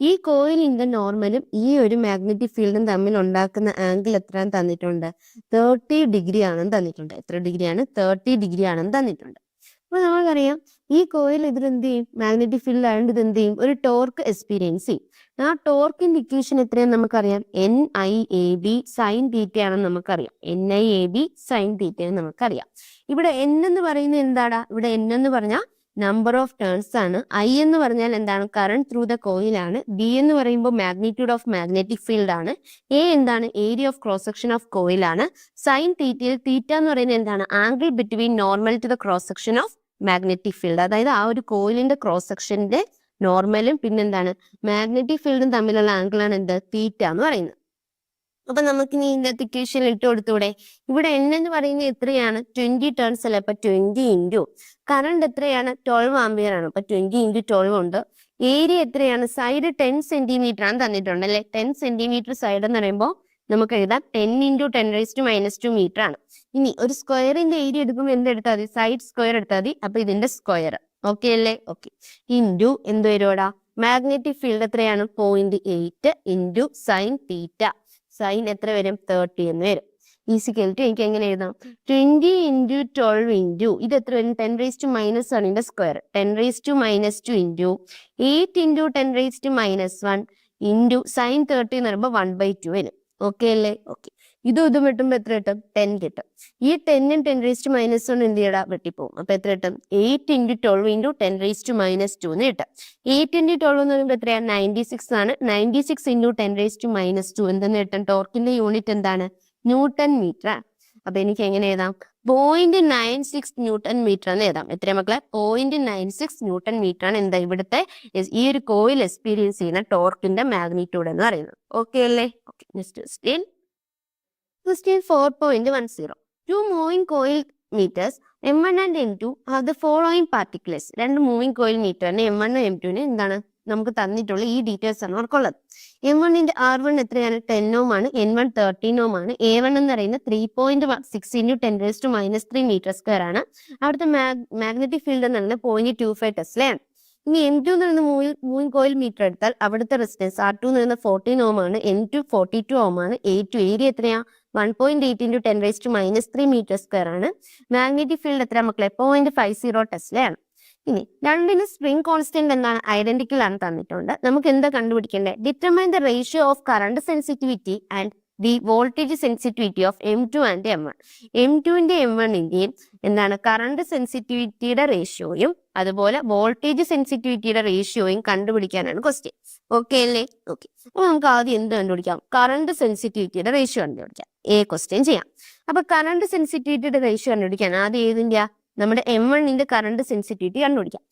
ഈ കോയിലിന്റെ നോർമലും ഈ ഒരു മാഗ്നറ്റിക് ഫീൽഡും തമ്മിൽ ഉണ്ടാക്കുന്ന ആംഗിൾ എത്രയാണ് തന്നിട്ടുണ്ട്? 30 ഡിഗ്രി ആണെന്ന് തന്നിട്ടുണ്ട്. എത്ര ഡിഗ്രിയാണ്? 30 ഡിഗ്രി ആണെന്ന് തന്നിട്ടുണ്ട്. അപ്പൊ നമുക്കറിയാം ഈ കോയിൽ ഇതിലെന്ത് ചെയ്യും? മാഗ്നറ്റിക് ഫീൽഡ് ആയതുകൊണ്ട് ഇത് എന്ത് ചെയ്യും? ഒരു ടോർക്ക് എക്സ്പീരിയൻസ് ചെയ്യും. ആ ടോർക്കിന്റെ ഇക്വേഷൻ എത്രയാണെന്ന് നമുക്കറിയാം. NIAB സൈൻ തീറ്റ ആണെന്ന് നമുക്കറിയാം. NIAB സൈൻ തീറ്റ എന്ന് നമുക്കറിയാം. ഇവിടെ N എന്ന് പറയുന്നത് എന്താടാ? ഇവിടെ N എന്ന് പറഞ്ഞാൽ നമ്പർ ഓഫ് ടേൺസ് ആണ്. I എന്ന് പറഞ്ഞാൽ എന്താണ്? കറണ്ട് ത്രൂ ദ കോയിൽ ആണ്. B എന്ന് പറയുമ്പോൾ മാഗ്നിറ്റ്യൂഡ് ഓഫ് മാഗ്നറ്റിക് ഫീൽഡ് ആണ്. A എന്താണ്? Area of cross section of coil ആണ്. സൈൻ തീറ്റയിൽ തീറ്റ എന്ന് പറയുന്നത് എന്താണ്? Angle between normal to the cross section of magnetic field. അതായത് ആ ഒരു കോയിലിന്റെ ക്രോസ് സെക്ഷന്റെ നോർമലും പിന്നെന്താണ് മാഗ്നറ്റിക് ഫീൽഡും തമ്മിലുള്ള ആംഗിളാണ് എന്ത്? തീറ്റ എന്ന് പറയുന്നത്. അപ്പൊ നമുക്ക് ഇനി ഇതിന്റെ ഇക്വേഷൻ ഇട്ട് കൊടുത്തൂടെ? ഇവിടെ N എന്ന് പറയുന്നത് എത്രയാണ്? 20 ടേൺസ് അല്ലേ? അപ്പൊ 20 ഇൻറ്റു കറണ്ട് എത്രയാണ്? 12 ആംപിയർ ആണ്. അപ്പൊ 20 ഇൻറ്റു 12 ഉണ്ട്. ഏരിയ എത്രയാണ്? സൈഡ് 10 സെന്റിമീറ്റർ ആണ് തന്നിട്ടുണ്ട് അല്ലെ? 10 സെന്റിമീറ്റർ സൈഡ് എന്ന് പറയുമ്പോൾ നമുക്ക് എഴുതാം 10 ഇൻറ്റു 10⁻⁻2 മീറ്റർ ആണ്. ഇനി ഒരു സ്ക്വയറിന്റെ ഏരിയ എടുക്കുമ്പോൾ എന്തെടുത്താൽ മതി? സൈഡ് സ്ക്വയർ എടുത്താൽ മതി. അപ്പൊ ഇതിന്റെ സ്ക്വയർ. ഓക്കെ അല്ലേ? ഓക്കെ. ഇൻറ്റു എന്ത് വരുവാടാ? മാഗ്നറ്റിക് ഫീൽഡ് എത്രയാണ്? 0.8 ഇൻറ്റു സൈൻ തീറ്റ. സൈൻ എത്ര വരും? 30 എന്ന് വരും. ഈസിക്കൽ ടു എനിക്ക് എങ്ങനെ എഴുതാം? 20 ഇൻറ്റു 12 ഇൻറ്റു ഇത് എത്ര വരും? 10⁻⁻1 ആണ് ഇതിന്റെ square. 10⁻⁻2 into 8 into 10⁻⁻1 into sine 30 എന്ന് പറയുമ്പോൾ 1/2 വരും. ഓക്കെ അല്ലേ? ഓക്കെ. ഇതും വെട്ടുമ്പോൾ എത്ര കിട്ടും? 10 കിട്ടും. ഈ 10ഉം 10⁻⁻1 എന്ത് ചെയ്യടാ? വെട്ടിപ്പോവും. അപ്പൊ എത്ര കിട്ടും? 8 ഇൻറ്റു 12 ഇൻറ്റു 10⁻⁻2 എന്ന് കിട്ടും. 8 ഇൻറ്റു 12 എന്ന് പറയുമ്പോൾ എത്രയാ? 96 ആണ്. 96 ഇൻറ്റു 10⁻⁻2 എന്തെന്ന് കിട്ടും? ടോർക്കിന്റെ യൂണിറ്റ് എന്താണ്? Newton metre. അപ്പൊ എനിക്ക് എങ്ങനെ എഴുതാം? 0.96 ന്യൂട്ടൺ മീറ്റർ എന്ന് എഴുതാം. എത്ര മക്കളെ? 0.96 ന്യൂട്ടൺ മീറ്റർ ആണ് എന്താ ഇവിടുത്തെ ഈ ഒരു കോയിൽ എക്സ്പീരിയൻസ് ചെയ്യുന്ന ടോർക്കിന്റെ മാഗ്നിറ്റ്യൂഡ് എന്ന് പറയുന്നത്. ഓക്കെ അല്ലേ? Okay. Next question. Question 4.10. Two moving coil meters M1 and M2 have the following particulars. രണ്ട് മൂവിംഗ് കോയിൽ മീറ്ററിന് M1 M2 എന്താണ് നമുക്ക് തന്നിട്ടുള്ള ഈ ഡീറ്റെയിൽസ് ആണ് അവർക്കുള്ളത്. M1ന്റെ R1 എത്രയാണ്? 10 ohm ആണ്. N1 13 ohm ആണ്. A1 എന്ന് പറയുന്നത് 3.6 ഇൻറ്റു 10⁻⁻3 മീറ്റർ സ്ക്വയർ ആണ്. അവിടുത്തെ മാഗ്നറ്റിക് ഫീൽഡ് എന്ന് പറയുന്നത് 0.25 ടെസ്ലയാണ്. ഇനി M2 എന്ന് പറയുന്ന മൂവിംഗ് കോയിൽ മീറ്റർ എടുത്താൽ അവിടുത്തെ റെസിസ്റ്റൻസ് R2 എന്ന് പറയുന്നത് 14 ohm ആണ്. N2 42 ohm ആണ്. A2 ഏരിയ എത്രയാ? 1.8 ഇൻറ്റു 10⁻⁻3 മീറ്റർ സ്ക്വയർ ആണ്. മാഗ്നറ്റിക് ഫീൽഡ് എത്ര മക്കളെ? 0.50 ടെസ്ലയാണ്. ഇനി രണ്ടിനും സ്പ്രിംഗ് കോൺസ്റ്റന്റ് എന്താണ്? ഐഡന്റിക്കൽ ആണ് തന്നിട്ടുണ്ട്. നമുക്ക് എന്താ കണ്ടുപിടിക്കേണ്ടത്? Determine the ratio of current sensitivity and the voltage sensitivity of M2 and M1. M2ന്റെ M1ന്റെയും എന്താണ് കറണ്ട് സെൻസിറ്റിവിറ്റിയുടെ റേഷ്യോയും അതുപോലെ വോൾട്ടേജ് സെൻസിറ്റിവിറ്റിയുടെ റേഷ്യോയും കണ്ടുപിടിക്കാനാണ് ക്വസ്റ്റ്യൻ. ഓക്കെ അല്ലേ? ഓക്കെ. അപ്പൊ നമുക്ക് ആദ്യം എന്ത് കണ്ടുപിടിക്കാം? കറണ്ട് സെൻസിറ്റിവിറ്റിയുടെ റേഷ്യോ കണ്ടുപിടിക്കാം. ക്വസ്റ്റ്യൻ ചെയ്യാം. അപ്പൊ കറണ്ട് സെൻസിറ്റിവിറ്റിയുടെ റേഷ്യോ കണ്ടുപിടിക്കാൻ ആദ്യം ഏതിന്റെ? നമ്മുടെ M1ന്റെ കറണ്ട് സെൻസിറ്റിവിറ്റി കണ്ടുപിടിക്കാം.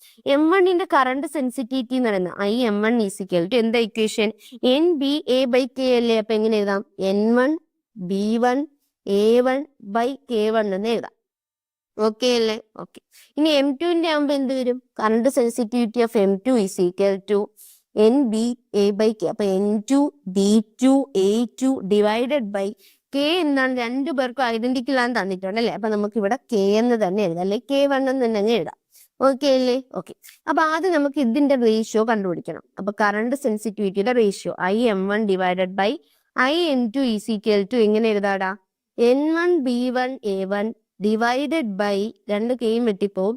M1ന്റെ കറണ്ട് സെൻസിറ്റിവിറ്റി എന്ന് പറയുന്നത് IM1 ഈസിക്കൽ ടു എന്താ ഇക്വേഷൻ? NBA/K അല്ലേ? അപ്പൊ എങ്ങനെ എഴുതാം? N1 B1 A1 by K1 എന്ന് എഴുതാം. ഓക്കെ അല്ലേ? ഓക്കെ. ഇനി M2ന്റെ ആകുമ്പോൾ എന്ത് വരും? Current sensitivity of M2 is equal to NBA by K. അപ്പൊ N2 B2 A2 divided by K എന്താണ്? രണ്ടു പേർക്കും ഐഡന്റിക്കൽ ആണെന്ന് തന്നിട്ടുണ്ട് അല്ലേ? അപ്പൊ നമുക്ക് ഇവിടെ K എന്ന് തന്നെ എഴുതാം, അല്ലെ K1 എന്ന് തന്നെ എഴുതാം. ഓക്കെ അല്ലേ? ഓക്കെ. അപ്പൊ ആദ്യം നമുക്ക് ഇതിന്റെ റേഷ്യോ കണ്ടുപിടിക്കണം. അപ്പൊ കറണ്ട് സെൻസിറ്റിവിറ്റിയുടെ ratio IM1 divided by IN2 is equal to എങ്ങനെ എഴുതാടാ? N1 B1 A1 divided by രണ്ട് കെയും വെട്ടിപ്പോവും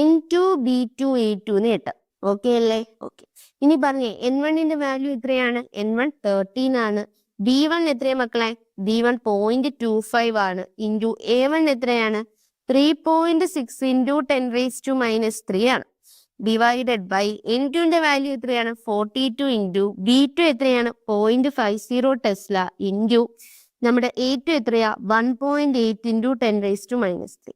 N2 B2 A2 എന്ന് കിട്ടും. ഓക്കെ അല്ലേ? ഓക്കെ. ഇനി പറഞ്ഞേ N1ന്റെ വാല്യൂ എത്രയാണ്? N1 13 ആണ്. B1 എത്രയാ മക്കളെ? B1 0.25 ആണ്. ഇൻറ്റു A1 എത്രയാണ്? 3.6 ഇൻറ്റു 10⁻³ ആണ്. ഡിവൈഡഡ് ബൈ N2ന്റെ വാല്യൂ എത്രയാണ്? 42 ഇൻറ്റു B2 എത്രയാണ്? 0.50 ടെസ്ല ഇൻറ്റു നമ്മുടെ A2 എത്രയാ? 1.8 ഇൻറ്റു 10⁻³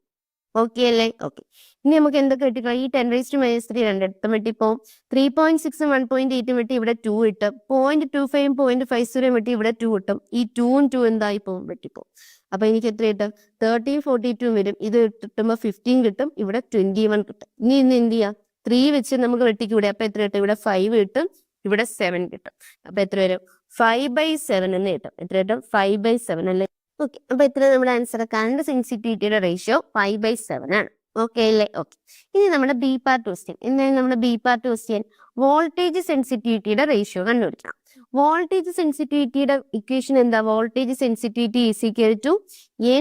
ഓക്കെ അല്ലേ? ഓക്കെ. ഇനി നമുക്ക് എന്തൊക്കെ കിട്ടിക്കോ? ഈ 10⁻³ രണ്ടിടത്തും വെട്ടിപ്പോവും. 3.6 1.8 വെട്ടി ഇവിടെ 2 കിട്ടും. 0.25 0.50 വെട്ടി ഇവിടെ 2 കിട്ടും. ഈ 2ഉം 2 എന്തായി പോവും? വെട്ടിപ്പോവും. അപ്പൊ എനിക്ക് എത്ര കിട്ടും? 13 42 വരും. ഇത് കിട്ടുമ്പോൾ 15 കിട്ടും, ഇവിടെ 21 കിട്ടും. ഇനി ഇന്ന് എന്ത് ചെയ്യാം? 3 വെച്ച് നമുക്ക് വെട്ടിക്കൂടെ? അപ്പൊ എത്ര കിട്ടും? ഇവിടെ 5 കിട്ടും, ഇവിടെ 7 കിട്ടും. അപ്പൊ എത്ര വരും? 5/7 എന്ന് കിട്ടും. എത്ര കിട്ടും? 5/7 അല്ലേ? ഓക്കെ. അപ്പൊ എത്ര നമ്മുടെ ആൻസർ? കറണ്ട് സെൻസിറ്റിവിറ്റിയുടെ റേഷ്യോ 5/7 ആണ്. ഓക്കെ അല്ലേ? ഓക്കെ. ഇനി നമ്മുടെ ബി പാർട്ട് ക്വസ്റ്റ്യൻ. എന്താണ് നമ്മുടെ ബി പാർട്ട് ക്വസ്റ്റ്യൻ? വോൾട്ടേജ് സെൻസിറ്റിവിറ്റിയുടെ റേഷ്യോ കണ്ടുപിടിക്കണം. വോൾട്ടേജ് സെൻസിറ്റിവിറ്റിയുടെ ഇക്വേഷൻ എന്താ? Voltage sensitivity is equal to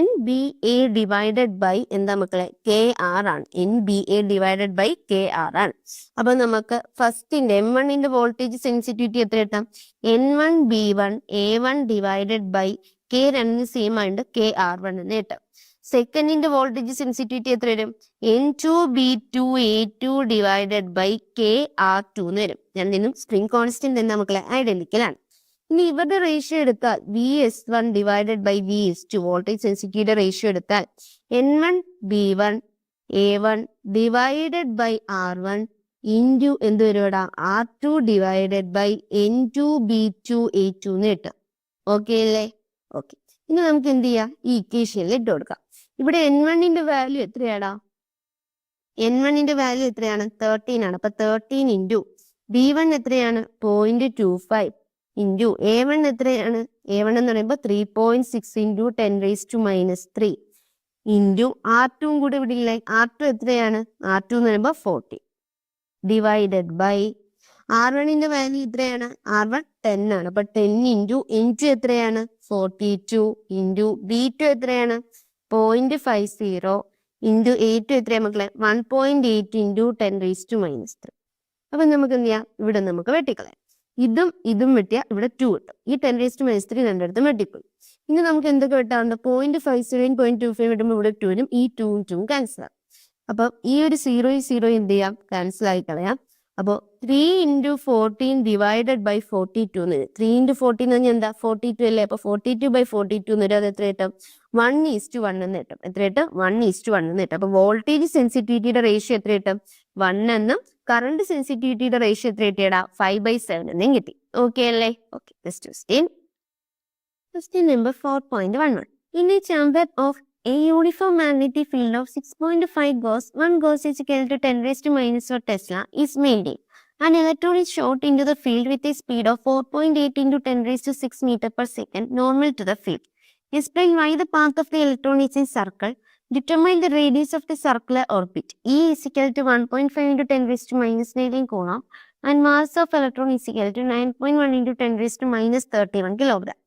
NBA divided by എന്താ മക്കളെ? KR ആണ്. NBA ഡിവൈഡഡ് ബൈ KR ആണ്. അപ്പൊ നമുക്ക് ഫസ്റ്റിന്റെ M1ന്റെ വോൾട്ടേജ് സെൻസിറ്റിവിറ്റി എത്ര കിട്ടാം? N1 B1 A1 divided by K രണ്ടും സെയിം ആയിട്ട് KR1 എന്ന് കിട്ടും. സെക്കൻഡിന്റെ വോൾട്ടേജ് സെൻസിറ്റിവിറ്റി എത്ര വരും? N2 B2 A2 divided by KR2 എന്ന് വരും. രണ്ടിനും സ്പ്രിംഗ് കോൺസ്റ്റന്റ് എന്താ മക്കളെ? ഐഡന്റിക്കൽ ആണ്. ഇനി ഇവരുടെ റേഷ്യോ എടുത്താൽ VS1 divided by VS2 voltage സെൻസിറ്റിവിറ്റിയുടെ റേഷ്യോ എടുത്താൽ N1 B1 A1 divided by R1 into എന്ത് വരുവാടാ? R2 divided by N2 B2 A2 എന്ന് കിട്ടും. ഓക്കെ അല്ലേ? ഓക്കെ. ഇനി നമുക്ക് എന്ത് ചെയ്യാം? ഈ ഇക്വേഷനിൽ ഇട്ട് കൊടുക്കാം. ഇവിടെ N1ന്റെ വാല്യൂ എത്രയാടാ? N1ന്റെ വാല്യൂ എത്രയാണ്? 13 ആണ്. അപ്പൊ 13 ഇൻറ്റു B1 എത്രയാണ്? 0.25 ഇൻറ്റു A1 എത്രയാണ്? A1 എന്ന് പറയുമ്പോൾ 3.6 ഇൻറ്റു 10⁻³ ഇൻറ്റു R2 കൂടെ ഇവിടെ ഇല്ലേ? R2 എത്രയാണ്? R2 എന്ന് പറയുമ്പോൾ 40 ഡിവൈഡഡ് ബൈ R1ന്റെ വാല്യൂ എത്രയാണ്? R1 10 ആണ്. അപ്പൊ 10 ഇൻറ്റു N2 എത്രയാണ്? 42 ഇൻറ്റു B2 എത്രയാണ്? 0.50 ഇൻറ്റു A2 എത്രയാണ് മക്കളെ? 1.8 ഇൻറ്റു 10⁻³ അപ്പൊ നമുക്ക് എന്ത് ചെയ്യാം? ഇവിടെ നമുക്ക് വെട്ടിക്കളയാം. ഇതും വെട്ടിയാൽ ഇവിടെ 2 കിട്ടും. ഈ 10⁻³ രണ്ടിടത്തും വെട്ടിപ്പോയി. ഇനി നമുക്ക് എന്തൊക്കെ വെട്ടാറുണ്ട്? 0.50 0.25 വിടുമ്പോൾ ഇവിടെ 2 വരും. ഈ 2ഉം 2ഉം ക്യാൻസൽ ആകും. അപ്പൊ ഈ ഒരു 0 എന്ത് ചെയ്യാം? ക്യാൻസൽ ആയി കളയാം. അപ്പോൾ 3 ഇൻറ്റു 14 ഡിവൈഡഡ് ബൈ 42 എന്ന് വരും. 3 ഇൻറ്റു 14 എന്ന് പറഞ്ഞാൽ എന്താ? 42 അല്ലേ? അപ്പൊ 42/42 എന്ന് വരും. അത് എത്ര കിട്ടും? 1:1 എന്ന് കിട്ടും. എത്ര കിട്ടും? 1:1 എന്ന് കിട്ടും. അപ്പൊ വോൾട്ടേജ് സെൻസിറ്റിവിറ്റിയുടെ റേഷ്യോ എത്ര കിട്ടും? 1 എന്നും കറണ്ട് സെൻസിറ്റിവിറ്റിയുടെ റേഷ്യോ എത്ര കിട്ടിയടാ? 5/7 എന്നും കിട്ടി. ഓക്കെ അല്ലേ? Okay. Question number 4.11. In a chamber of a uniform magnetic field of 6.5 Gauss, 1 Gauss is equal to 10⁻⁴ Tesla is maintained. An electron is shot into the field with a speed of 4.8 into 10⁶ meter per second, normal to the field. Explain why the path of the electron is a circle. Determine the radius of the circular orbit. E is equal to 1.5 into 10⁻⁻⁹ coulomb and mass of electron is equal to 9.1 into 10⁻⁻31 kilogram.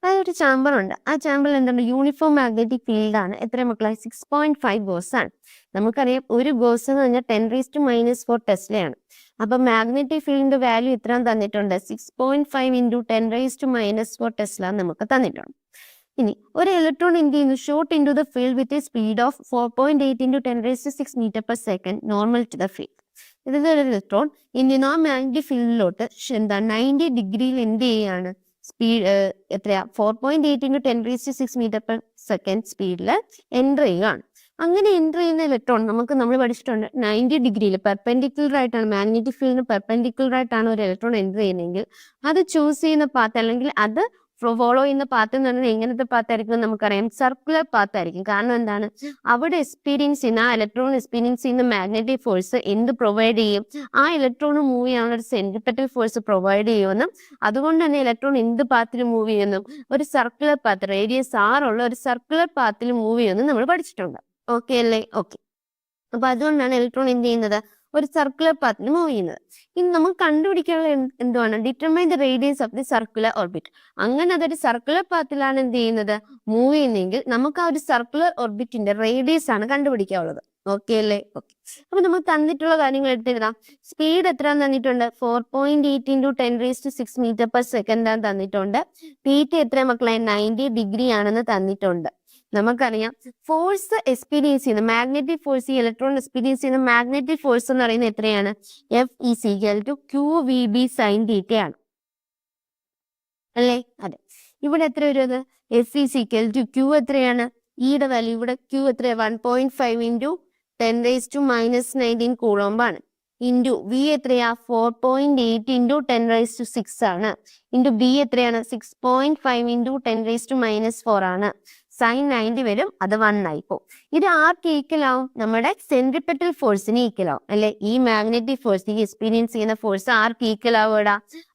അതൊരു chamber ഉണ്ട്. ആ ചാമ്പറിൽ എന്താണ്? Uniform magnetic field ആണ്. എത്ര മക്കളെ? 6.5 goes ആണ്. നമുക്കറിയാം ഒരു ഗോസ് എന്ന് പറഞ്ഞാൽ 10⁻⁻⁴ ടെസ്ലയാണ്. അപ്പൊ മാഗ്നറ്റിക് ഫീൽഡിന്റെ വാല്യൂ എത്ര തന്നിട്ടുണ്ട്? 6.5 ഇൻറ്റു 10⁻⁻⁴ ടെസ്ല നമുക്ക് തന്നിട്ടുണ്ട്. ഇനി ഒരു ഇലക്ട്രോൺ എന്ത് ചെയ്യുന്നു? Shot into the field with a speed of 4.8 into 10⁻⁶ meter per second, normal to the field. ഇതിൽ ഒരു ഇലക്ട്രോൺ ഇന്ത്യൻ മാഗ്നറ്റിക് ഫീൽഡിലോട്ട് എന്താ 90 ഡിഗ്രിയിൽ എന്ത് ചെയ്യാണ്? സ്പീഡ് എത്രയാ? 4.8 ഇൻറ്റു 10⁻⁶ meter per second സ്പീഡിൽ എൻ്റർ ചെയ്യുകയാണ്. അങ്ങനെ എൻ്റർ ചെയ്യുന്ന ഇലക്ട്രോൺ നമ്മൾ പഠിച്ചിട്ടുണ്ട് 90 ഡിഗ്രിയിൽ പെർപെൻഡിക്കുലർ ആയിട്ടാണ്, മാഗ്നറ്റിക് ഫീൽഡിന് പെർപെൻഡിക്കുലർ ആയിട്ടാണ് ഒരു ഇലക്ട്രോൺ എൻ്റർ ചെയ്യുന്നതെങ്കിൽ അത് ചൂസ് ചെയ്യുന്ന പാത്ത് അല്ലെങ്കിൽ അത് ഫോളോ ചെയ്യുന്ന പാത്ത് എന്ന് പറഞ്ഞാൽ എങ്ങനത്തെ പാത്ത് ആയിരിക്കും നമുക്കറിയാം, സർക്കുലർ പാത്ത് ആയിരിക്കും. കാരണം എന്താണ്, അവിടെ എക്സ്പീരിയൻസ് ചെയ്യുന്ന ആ ഇലക്ട്രോൺ എക്സ്പീരിയൻസ് ചെയ്യുന്ന മാഗ്നറ്റിക് ഫോഴ്സ് എന്ത് പ്രൊവൈഡ് ചെയ്യും, ആ ഇലക്ട്രോൺ മൂവ് ചെയ്യാനുള്ള ഒരു സെൻട്രിപെറ്റൽ ഫോഴ്സ് പ്രൊവൈഡ് ചെയ്യുമെന്നും അതുകൊണ്ട് തന്നെ ഇലക്ട്രോൺ എന്ത് പാത്തിൽ മൂവ് ചെയ്യുന്നു, ഒരു സർക്കുലർ പാത്ത്, റേഡിയസ് r ഉള്ള ഒരു സർക്കുലർ പാത്തിൽ മൂവ് ചെയ്യുമെന്ന് നമ്മൾ പഠിച്ചിട്ടുണ്ട്. ഓക്കെ അല്ലേ? ഓക്കെ. അപ്പൊ അതുകൊണ്ടാണ് ഇലക്ട്രോൺ എന്ത് ചെയ്യുന്നത്, ഒരു സർക്കുലർ പാത്തിൽ മൂവ് ചെയ്യുന്നത്. ഇനി നമുക്ക് കണ്ടുപിടിക്കാനുള്ള എന്തുവാണ്, determine the radius of the circular orbit. അങ്ങനെ അതൊരു സർക്കുലർ പാത്തിലാണ് എന്ത് ചെയ്യുന്നത്, മൂവ് ചെയ്യുന്നതെങ്കിൽ നമുക്ക് ആ ഒരു സർക്കുലർ ഓർബിറ്റിന്റെ റേഡിയസ് ആണ് കണ്ടുപിടിക്കാനുള്ളത്. ഓക്കെ അല്ലേ? ഓക്കെ. അപ്പൊ നമുക്ക് തന്നിട്ടുള്ള കാര്യങ്ങൾ എടുത്തെഴുതാം. സ്പീഡ് എത്രയാന്ന് തന്നിട്ടുണ്ട്, 4.8 × 10⁶ m/s തന്നിട്ടുണ്ട്. തീറ്റ എത്ര മക്കളെ, 90 ഡിഗ്രി ആണെന്ന് തന്നിട്ടുണ്ട്. നമുക്കറിയാം ഫോഴ്സ് എക്സ്പീരിയൻസ് ചെയ്യുന്ന മാഗ്നറ്റിക് ഫോഴ്സ്, ഈ ഇലക്ട്രോൺ എക്സ്പീരിയൻസ് ചെയ്യുന്ന മാഗ്നറ്റിക് ഫോഴ്സ് എന്ന് പറയുന്നത് എത്രയാണ്, F = qvb sin θ ആണ് അല്ലേ? അതെ. ഇവിടെ എത്ര വരും അത്, F = Q എത്രയാണ്, യുടെ വാല്യൂ ഇവിടെ Q എത്ര, 1.5 × 10⁻⁻19 കൂളോംബ് ആണ്. ഇൻറ്റു V എത്രയാ, 4.8 × 10⁶ ആണ്. ഇൻറ്റു B എത്രയാണ്, 6.5 × 10⁻⁻4 ആണ്. sin 90 വരും, അത് 1 ആയിപ്പോ. ഇത് ആർക്ക് ഈക്വൽ ആവും, നമ്മുടെ സെൻട്രിപെറ്റൽ ഫോഴ്സിന് ഈക്വൽ ആവും അല്ലെ? ഈ മാഗ്നറ്റിക് ഫോഴ്സ്, ഈ എക്സ്പീരിയൻസ് ചെയ്യുന്ന ഫോഴ്സ് ആർക്ക് ഈക്വൽ ആവുക,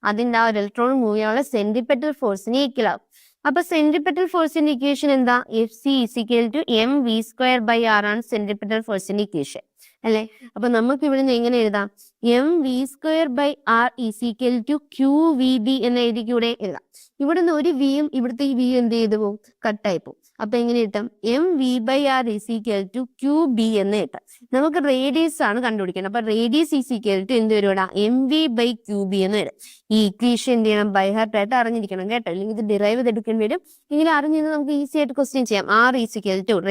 അതിന്റെ ആ ഇലക്ട്രോൺ മൂവ് ചെയ്യാനുള്ള സെൻട്രിപെറ്റൽ ഫോഴ്സിന് ഈക്വൽ ആവും. അപ്പൊ സെൻട്രിപെറ്റൽ ഫോഴ്സിന്റെ ഇക്വേഷൻ എന്താ, Fc = mv²/r ആണ് സെൻട്രിപെറ്റൽ ഫോഴ്സിന്റെ ഇക്വേഷൻ അല്ലെ? അപ്പൊ നമുക്ക് ഇവിടുന്ന് എങ്ങനെ എഴുതാം, mv²/r = qvb എന്ന് എഴുതിക്കൂടെ? എഴുതാം. ഇവിടുന്ന് ഒരു വിയും ഇവിടുത്തെ ഈ വി എന്ത് ചെയ്തു പോകും, കട്ടായി പോകും. അപ്പൊ എങ്ങനെ കിട്ടും, mv/r = qb എന്ന് കിട്ടാം. നമുക്ക് റേഡിയസ് ആണ് കണ്ടുപിടിക്കണം. അപ്പൊ റേഡിയസ് = എന്ത് വരും, mv/qb എന്ന് വരും. ഈ ഇക്വേഷൻ എന്ത് ചെയ്യണം, ബൈ ഹാർട്ട് ആയിട്ട് അറിഞ്ഞിരിക്കണം കേട്ടോ, അല്ലെങ്കിൽ ഇത് ഡിറൈവ് ചെയ്തെടുക്കേണ്ടി വരും. ഇങ്ങനെ അറിഞ്ഞത് നമുക്ക് ഈസി ആയിട്ട് ക്വസ്റ്റ്യൻ ചെയ്യാം. r =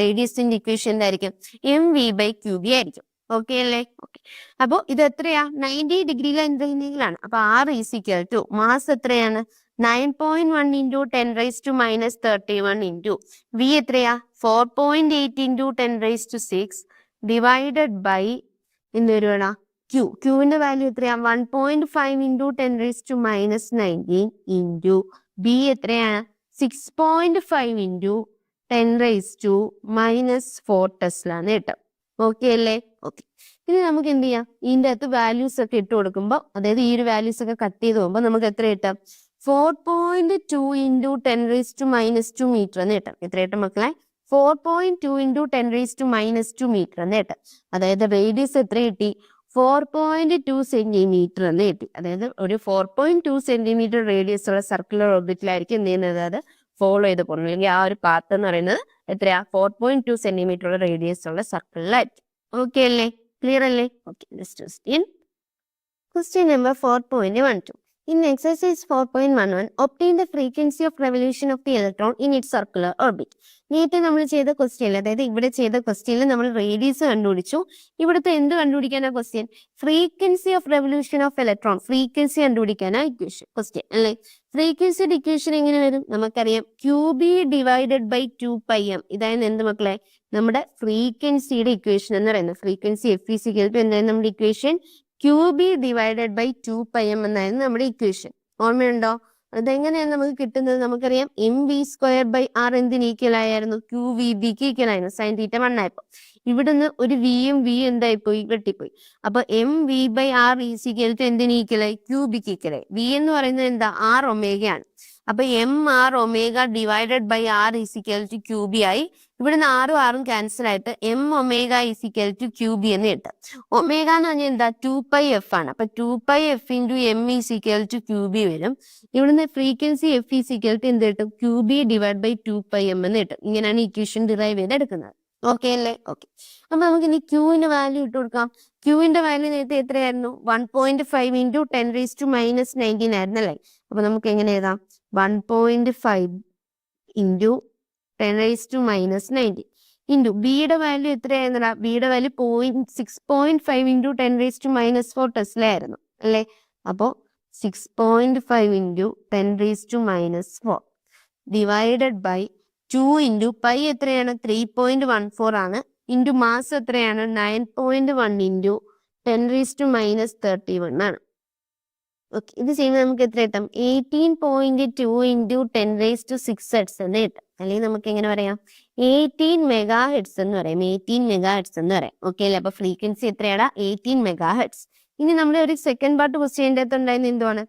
റേഡിയസിന്റെ ഇക്വേഷൻ എന്തായിരിക്കും, mv/qb ആയിരിക്കും. ഓക്കെ അല്ലേ? ഓക്കെ. അപ്പൊ ഇത് എത്രയാ, 90 ഡിഗ്രിയിലെ എന്തെങ്കിലാണ്. അപ്പൊ r = മാസ് എത്രയാണ്, 9.1 × 10⁻31 V എത്രയാ, 4.8 × 10⁶ ഡിവൈഡഡ് ബൈ എന്ത് വരുവാണ്, Q. Qന്റെ വാല്യൂ എത്രയാ, 1.5 × 10⁻19 ഇൻറ്റു B എത്രയാണ്, 6.5 × 10⁻⁻4 ടെസ്ല കിട്ടും. ഓക്കെ അല്ലേ? ഓക്കെ. ഇനി നമുക്ക് എന്ത് ചെയ്യാം, ഇതിന്റെ അകത്ത് വാല്യൂസ് ഒക്കെ ഇട്ട് കൊടുക്കുമ്പോൾ, അതായത് ഈ ഒരു വാല്യൂസ് ഒക്കെ കട്ട് ചെയ്ത് പോകുമ്പോൾ നമുക്ക് എത്ര കിട്ടാം, 4.2 × 10⁻² മീറ്റർ എന്ന് കിട്ടും. എത്ര കിട്ടും മക്കളെ, 4.2 × 10⁻² മീറ്റർ എന്ന് കിട്ടും. അതായത് റേഡിയസ് എത്ര കിട്ടി, 4.2 സെന്റിമീറ്റർ എന്ന് കിട്ടി. അതായത് ഒരു 4.2 സെന്റിമീറ്റർ റേഡിയസ് ഉള്ള സർക്കുലർ ഓർബിറ്റിലായിരിക്കും എന്ത് ചെയ്യുന്നത്, അത് ഫോളോ ചെയ്ത് പോകുന്നത്. അല്ലെങ്കിൽ ആ ഒരു പാത്ത് എന്ന് പറയുന്നത് എത്രയാ, 4.2 സെന്റിമീറ്റർ ഉള്ള റേഡിയസ് ഉള്ള സർക്കിളിലായിരിക്കും. ഓക്കെ അല്ലേ? ക്ലിയർ അല്ലേ? Okay. Question number 4.12. In exercise 4.11, obtain the frequency of revolution of the electron in its circular orbit. നേരത്തെ നമ്മൾ ചെയ്ത ക്വസ്റ്റ്യൻ, അതായത് ഇവിടെ ചെയ്ത ക്വസ്റ്റ്യനിൽ നമ്മൾ റേഡിയസ് കണ്ടുപിടിച്ചു. ഇവിടുത്തെ എന്ത് കണ്ടുപിടിക്കാനാ question, frequency of revolution of electron, frequency കണ്ടുപിടിക്കാനാ ഇക്വേഷൻ ക്വസ്റ്റ്യൻ അല്ലേ? ഫ്രീക്വൻസിയുടെ ഇക്വേഷൻ എങ്ങനെ വരും, നമുക്കറിയാം QB / 2πm. ഇതായിരുന്നു എന്ത് മക്കളെ, നമ്മുടെ ഫ്രീക്വൻസിയുടെ ഇക്വേഷൻ എന്ന് പറയുന്നത്. ഫ്രീക്വൻസി F = എന്തായിരുന്നു നമ്മുടെ ഇക്വേഷൻ, QB / 2πm എന്നായിരുന്നു നമ്മുടെ ഇക്വേഷൻ. ഓർമ്മയുണ്ടോ? അതെങ്ങനെയാണ് നമുക്ക് കിട്ടുന്നത്, നമുക്കറിയാം mv²/r എന്തിന് ഈക്വൽ ആയിരുന്നു, qvbക്ക് ഈക്വൽ ആയിരുന്നു. sin θ 1 ആയപ്പോ ഇവിടുന്ന് ഒരു വിയും എന്തായിപ്പോയി, വെട്ടിപ്പോയി. അപ്പൊ mv/r = എന്തിന് ഈക്വലായി, qbക്ക് ഈക്വലായി. v എന്ന് പറയുന്നത് എന്താ, r ഒമേഗയാണ്. അപ്പൊ mr omega divided by r = qb ആയി. ഇവിടുന്ന് ആറും ക്യാൻസൽ ആയിട്ട് m⍵ = qb എന്ന് കിട്ടും. ഒമേഗ എന്ന് പറഞ്ഞാൽ എന്താ, 2πf ആണ്. അപ്പൊ 2πf × m = qb വരും. ഇവിടുന്ന് ഫ്രീക്വൻസി F = എന്ത് കിട്ടും, qb / 2πm എന്ന് കിട്ടും. ഇങ്ങനെയാണ് ഇക്വേഷൻ ഡിറൈവ് ചെയ്തെടുക്കുന്നത്. ഓക്കെ അല്ലേ? ഓക്കെ. അപ്പൊ നമുക്ക് ഇനി ക്യൂവിന്റെ വാല്യൂ ഇട്ട് കൊടുക്കാം. ക്യൂവിന്റെ വാല്യൂ നേരത്തെ എത്രയായിരുന്നു, 1.5 × 10⁻⁻19 ആയിരുന്നല്ലേ? അപ്പൊ നമുക്ക് എങ്ങനെ എഴുതാം, 1.5 × 10⁻⁻19 ഇൻറ്റു ബിയുടെ വാല്യൂ എത്രയായിരുന്നടാ, ബിയുടെ വാല്യൂ 6.5 × 10⁻⁻4 ടെസ്ല ആയിരുന്നു അല്ലേ? അപ്പോ 6.5 × 10⁻⁻4 ഡിവൈഡഡ് ബൈ 2 ഇൻറ്റു പൈ എത്രയാണ്, 3.14 ആണ്. ഇൻറ്റു മാസ് എത്രയാണ്, 9.1 × 10⁻31 ആണ്. ഓക്കെ, ഇത് ചെയ്യുമ്പോൾ നമുക്ക് എത്ര കിട്ടും? 18.2 into 10⁻6 ഹെർട്സ് എന്ന് കിട്ടും. അല്ലെങ്കിൽ നമുക്ക് എങ്ങനെ പറയാം? 18 മെഗാ ഹെർട്സ് എന്ന് പറയാം. 18 മെഗാ ഹെർട്സ് എന്ന് പറയാം. ഓക്കെ അല്ലേ? അപ്പൊ ഫ്രീക്വൻസി എത്രയാടാ? 18 mega hertz. ഇനി നമ്മുടെ ഒരു സെക്കൻഡ് പാർട്ട് ക്വസ്റ്റ്യൻ്റെ അകത്ത് ഉണ്ടായിരുന്ന എന്തുവാണ്?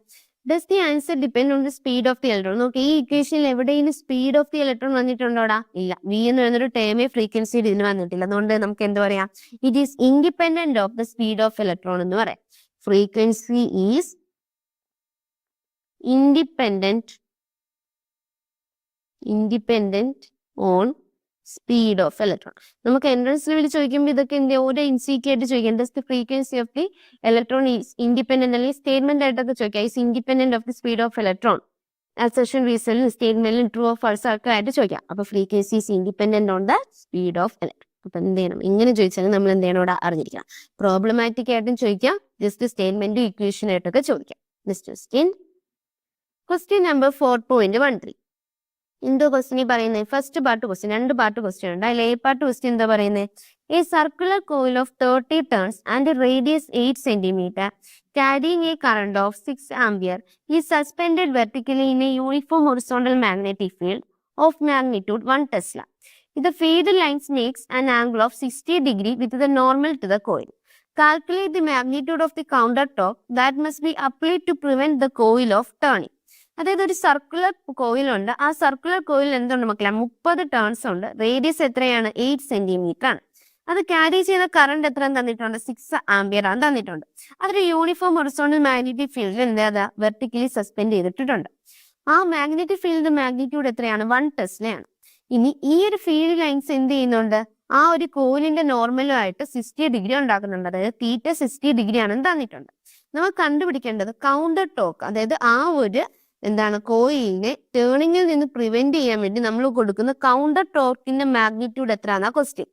Does the answer depend on the speed of the electron? നോക്കി, ഈ ഇക്വേഷനിൽ എവിടെയും സ്പീഡ് ഓഫ് ദി ഇലക്ട്രോൺ വന്നിട്ടുണ്ടോടാ? ഇല്ല. വി എന്ന് പറയുന്നൊരു ടേമേ ഫ്രീക്വൻസി ഇതിന് വന്നിട്ടില്ല. അതുകൊണ്ട് നമുക്ക് എന്താ പറയാം? It is independent of the speed of electron എന്ന് പറയാം. Frequency is independent on speed of electron. നമുക്ക് എൻട്രൻസ് ലെവലിൽ ചോദിക്കുമ്പോൾ ഇതൊക്കെ എന്ത് ഒരു MCQ ആയിട്ട് ചോദിക്കാം. The frequency of the electron is independent, അല്ലെങ്കിൽ സ്റ്റേറ്റ്മെന്റ് ആയിട്ടൊക്കെ ചോദിക്കാം. Is independent of the speed of electron. Assertion റീസണിലും സ്റ്റേറ്റ്മെന്റിലും ട്രൂ ഓഫ് ഫാൾസ് ഒക്കെ ആയിട്ട് ചോദിക്കാം. അപ്പൊ frequency is independent on the speed of electron. അപ്പൊ എന്ത് ചെയ്യണം? ഇങ്ങനെ ചോദിച്ചാൽ നമ്മൾ എന്ത് ചെയ്യണം? ഇവിടെ അറിഞ്ഞിരിക്കണം. പ്രോബ്ലമാറ്റിക് ആയിട്ടും ചോദിക്കാം, ജസ്റ്റ് സ്റ്റേറ്റ്മെന്റും ഇക്വേഷൻ ആയിട്ടൊക്കെ ചോദിക്കാം. Next question number 4.13. എന്തോ ക്വസ്റ്റ്യൻ പറയുന്നത്? First part question, 2 part question ഉണ്ട്. അതിൽ എ പാർട്ട് ക്വസ്റ്റ്യൻ എന്താ പറയുന്നത്? A circular coil of 30 turns and radius 8 centimeter carrying a current of 6 ampere is suspended vertically in a uniform horizontal magnetic field of magnitude 1 Tesla. The field lines makes an angle of 60 degree with the normal to the coil. Calculate the magnitude of the counter torque that must be applied to prevent the coil of turning. അതായത് ഒരു circular കോയിലുണ്ട്. ആ circular coil എന്തുണ്ട് മക്കളെ? 30 turns ഉണ്ട്. Radius എത്രയാണ്? 8 centimeter ആണ്. അത് carry ചെയ്യുന്ന കറണ്ട് എത്ര തന്നിട്ടുണ്ട്? 6 ആംപിയർ ആണ് തന്നിട്ടുണ്ട്. അതൊരു യൂണിഫോം ഹൊറിസോണ്ടൽ മാഗ്നറ്റിക് ഫീൽഡിൽ എന്താ വെർട്ടിക്കലി സസ്പെൻഡ് ചെയ്തിട്ടുണ്ട്. ആ മാഗ്നറ്റിക് ഫീൽഡ് മാഗ്നിറ്റ്യൂഡ് എത്രയാണ്? 1 ടെസ്ലയാണ്. ഇനി ഈ ഒരു ഫീൽഡ് ലൈൻസ് എന്ത് ചെയ്യുന്നുണ്ട്? ആ ഒരു കോയിലിന്റെ നോർമലുമായിട്ട് 60 ഡിഗ്രി ഉണ്ടാക്കുന്നുണ്ട്. അതായത് തീറ്റ 60 ഡിഗ്രി ആണെന്ന് തന്നിട്ടുണ്ട്. നമ്മൾ കണ്ടുപിടിക്കേണ്ടത് കൗണ്ടർ ടോർക്ക്, അതായത് ആ ഒരു കോയിലിനെ ടേണിങ്ങിൽ നിന്ന് പ്രിവെന്റ് ചെയ്യാൻ വേണ്ടി നമ്മൾ കൊടുക്കുന്ന കൗണ്ടർ ടോർക്കിന്റെ മാഗ്നിറ്റ്യൂഡ് എത്രയാണ് ക്വസ്റ്റ്യൻ.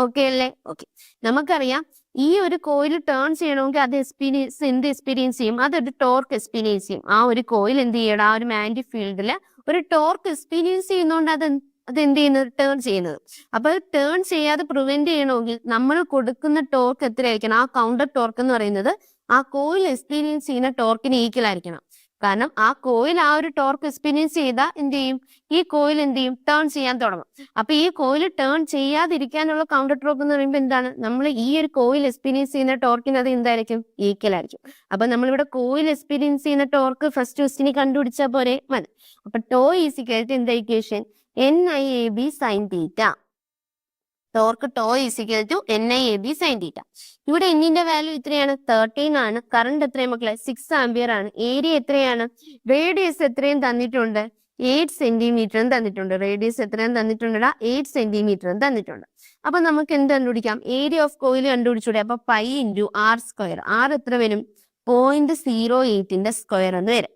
ഓക്കെ അല്ലേ? ഓക്കെ, നമുക്കറിയാം ഈ ഒരു കോയിൽ ടേൺ ചെയ്യണമെങ്കിൽ അത് എക്സ്പീരിയൻസ് ചെയ്യും? അതൊരു ടോർക്ക് എക്സ്പീരിയൻസ് ചെയ്യും. ആ ഒരു കോയിൽ എന്ത് ചെയ്യണം? ആ ഒരു മാഗ്നറ്റിക് ഫീൽഡില് ഒരു ടോർക്ക് എക്സ്പീരിയൻസ് ചെയ്യുന്നതുകൊണ്ട് അത് എന്ത് ചെയ്യുന്നത്? ടേൺ ചെയ്യുന്നത്. അപ്പൊ ടേൺ ചെയ്യാതെ പ്രിവെന്റ് ചെയ്യണമെങ്കിൽ നമ്മൾ കൊടുക്കുന്ന ടോർക്ക് എത്രയായിരിക്കണം? ആ കൗണ്ടർ ടോർക്ക് എന്ന് പറയുന്നത് ആ കോയിൽ എക്സ്പീരിയൻസ് ചെയ്യുന്ന ടോർക്കിന് ഈക്വൽ ആയിരിക്കണം. കാരണം ആ കോയിൽ ആ ഒരു ടോർക്ക് എക്സ്പീരിയൻസ് ചെയ്താൽ എന്ത് ചെയ്യും? ഈ കോയിൽ എന്ത് ചെയ്യും? ടേൺ ചെയ്യാൻ തുടങ്ങും. അപ്പൊ ഈ കോയിൽ ടേൺ ചെയ്യാതിരിക്കാനുള്ള കൗണ്ടർ ടോർക്ക് എന്ന് പറയുമ്പോൾ എന്താണ്? നമ്മൾ ഈ ഒരു കോയിൽ എക്സ്പീരിയൻസ് ചെയ്യുന്ന ടോർക്കിന് അത് എന്തായിരിക്കും? ഈക്വൽ ആയിരിക്കും. അപ്പൊ നമ്മളിവിടെ കോയിൽ എക്സ്പീരിയൻസ് ചെയ്യുന്ന ടോർക്ക് ഫസ്റ്റ് ക്വസ്റ്റിന് കണ്ടുപിടിച്ചാൽ പോരെ മതി. അപ്പൊ ടോ ഈസ് ഈക്വൽ ടു എന്താ equation? NIAB sin θ. Torque tau is equal to NIAB sin θ. ഇവിടെ എന്നിന്റെ വാല്യൂ എത്രയാണ്? 13 ആണ്. കറണ്ട് എത്രയും മക്കളെ? 6 ആംപിയർ ആണ്. ഏരിയ എത്രയാണ്? റേഡിയസ് എത്രയും തന്നിട്ടുണ്ട്? 8 സെന്റിമീറ്ററും തന്നിട്ടുണ്ട്. റേഡിയസ് എത്രയും തന്നിട്ടുണ്ടാ? 8 സെന്റിമീറ്ററും തന്നിട്ടുണ്ട്. അപ്പൊ നമുക്ക് എന്ത് കണ്ടുപിടിക്കാം? ഏരിയ ഓഫ് കോയിൽ കണ്ടുപിടിച്ചൂടെ? അപ്പൊ pi into R square. R എത്ര വരും? 0.08ന്റെ സ്ക്വയർ എന്ന് വരും.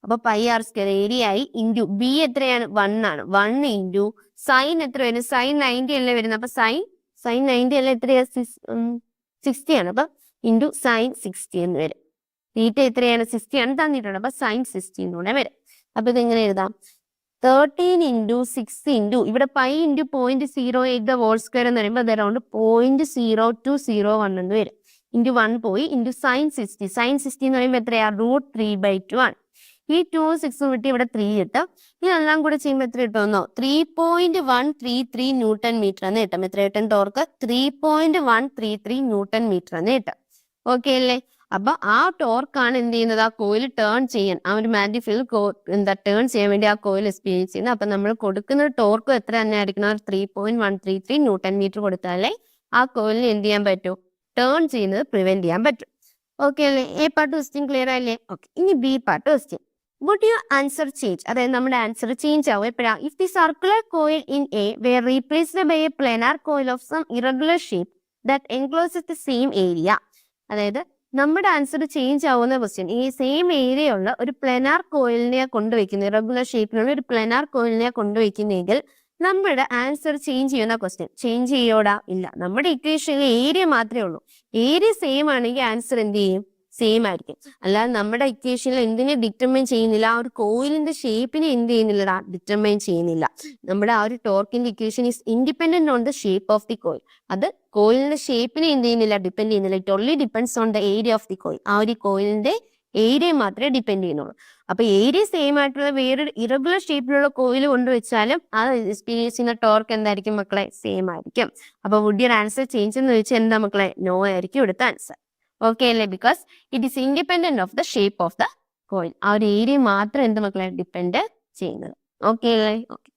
അപ്പൊ പൈ ആർ സ്ക്വയർ ഏരിയ ആയി. ഇൻറ്റു ബി എത്രയാണ്? 1 ആണ്. 1 ഇൻറ്റു സൈൻ എത്ര വരും? സൈൻ 90 അല്ലേ വരുന്നത്. അപ്പൊ സൈൻ 90 അല്ല എത്രയാ? 60 ആണ്. അപ്പൊ ഇൻറ്റു സൈൻ 60 എന്ന് വരും. തീറ്റ എത്രയാണ്? 60 ആണ് തന്നിട്ടുണ്ട്. അപ്പൊ സൈൻ 60 കൂടെ വരും. അപ്പൊ ഇതെങ്ങനെ എഴുതാം? 13 ഇൻറ്റു 6 ഇൻറ്റു ഇവിടെ pi into 0.08 the whole square എന്ന് പറയുമ്പോൾ അത് അറൗണ്ട് 0.0201 എന്ന് വരും. ഇൻറ്റു 1 പോയി ഇൻറ്റു സൈൻ 60. സൈൻ 60 എന്ന് പറയുമ്പോൾ എത്രയാ? √3/2 ആണ്. ഈ 2 6 വിട്ട് ഇവിടെ 3 കിട്ടും. ഇതെല്ലാം കൂടെ ചെയ്യുമ്പോൾ എത്ര കിട്ടുമെന്നോ? 3.133 ന്യൂട്ടൺ മീറ്റർ എന്ന് കിട്ടും. എത്ര കിട്ടും ടോർക്ക്? 3.133 ന്യൂട്ടൺ മീറ്റർ എന്ന് കിട്ടും. ഓക്കെ അല്ലേ? അപ്പൊ ആ ടോർക്കാണ് എന്ത് ചെയ്യുന്നത്? ആ കോയിൽ ടേൺ ചെയ്യാൻ, ആ ഒരു മാഗ്നറ്റിക് ഫീൽഡ് ടേൺ ചെയ്യാൻ വേണ്ടി ആ കോയിൽ എക്സ്പീരിയൻസ് ചെയ്യുന്നത്. അപ്പൊ നമ്മൾ കൊടുക്കുന്ന ടോർക്ക് എത്ര തന്നെ ആയിരിക്കണം? 3.133 ന്യൂട്ടൺ മീറ്റർ കൊടുത്താലേ ആ കോയിലിന് എന്ത് ചെയ്യാൻ പറ്റൂ? ടേൺ ചെയ്യുന്നത് പ്രിവെന്റ് ചെയ്യാൻ പറ്റും. ഓക്കെ അല്ലേ? എ പാർട്ട് ക്വസ്റ്റ്യൻ ക്ലിയർ ആയില്ലേ? ഓക്കെ, ഇനി B part question. Would your answer change? അതായത് നമ്മുടെ ആൻസർ ചേഞ്ച് ആവും എപ്പോഴാ? If the circular coil in A were replaced by a planar coil of some irregular shape that encloses the same area. അതായത് നമ്മുടെ answer change ആവുന്ന question, ഈ same area ഉള്ള ഒരു പ്ലെനാർ കോയിലിനെ കൊണ്ടുവയ്ക്കുന്ന, ഇറഗുലർ ഷേപ്പിലുള്ള ഒരു പ്ലെനാർ കോയിലിനെ കൊണ്ടുവയ്ക്കുന്നെങ്കിൽ നമ്മുടെ ആൻസർ ചേഞ്ച് ചെയ്യുന്ന ക്വസ്റ്റ്യൻ ചേഞ്ച് ചെയ്യോടാ? ഇല്ല. നമ്മുടെ ഇക്വേഷനിൽ ഏരിയ മാത്രമേ ഉള്ളൂ. ഏരിയ സെയിം ആണെങ്കിൽ ആൻസർ എന്ത് ചെയ്യും? സെയിം ആയിരിക്കും. അല്ലാതെ നമ്മുടെ ഇക്വേഷനിൽ എന്തിനെ ഡിറ്റർമൈൻ ചെയ്യുന്നില്ല? ആ ഒരു കോയിലിന്റെ ഷേപ്പിനെ എന്ത് ചെയ്യുന്നില്ലടാ? ഡിറ്റർമൈൻ ചെയ്യുന്നില്ല. നമ്മുടെ ആ ഒരു ടോർക്കിന്റെ equation is independent on the shape of the coil. അത് കോയിലിന്റെ ഷേപ്പിനെ എന്ത് ചെയ്യുന്നില്ല? ഡിപ്പെൻഡ് ചെയ്യുന്നില്ല. It only depends on the area of the coil. ആ ഒരു കോയിലിന്റെ ഏരിയ മാത്രമേ ഡിപ്പെൻഡ് ചെയ്യുന്നുള്ളൂ. അപ്പൊ ഏരിയ സെയിം ആയിട്ടുള്ള വേറൊരു ഇറഗുലർ ഷേപ്പിലുള്ള കോയിൽ കൊണ്ടുവച്ചാലും ആ എക്സ്പീരിയൻസ് ചെയ്യുന്ന ടോർക്ക് എന്തായിരിക്കും മക്കളെ? സെയിം ആയിരിക്കും. അപ്പൊ വുഡ് യുവർ ആൻസർ ചേഞ്ച് എന്ന് വെച്ചാൽ എന്താ മക്കളെ? നോ ആയിരിക്കും ഇവിടുത്തെ ആൻസർ. ഓക്കെ അല്ലേ? Because it is independent of the shape of the coil. ആ ഒരു ഏരിയ മാത്രം എന്ത് മക്കളെ ഡിപ്പെൻഡ് ചെയ്യുന്നത്. ഓക്കെ അല്ലേ? ഓക്കെ.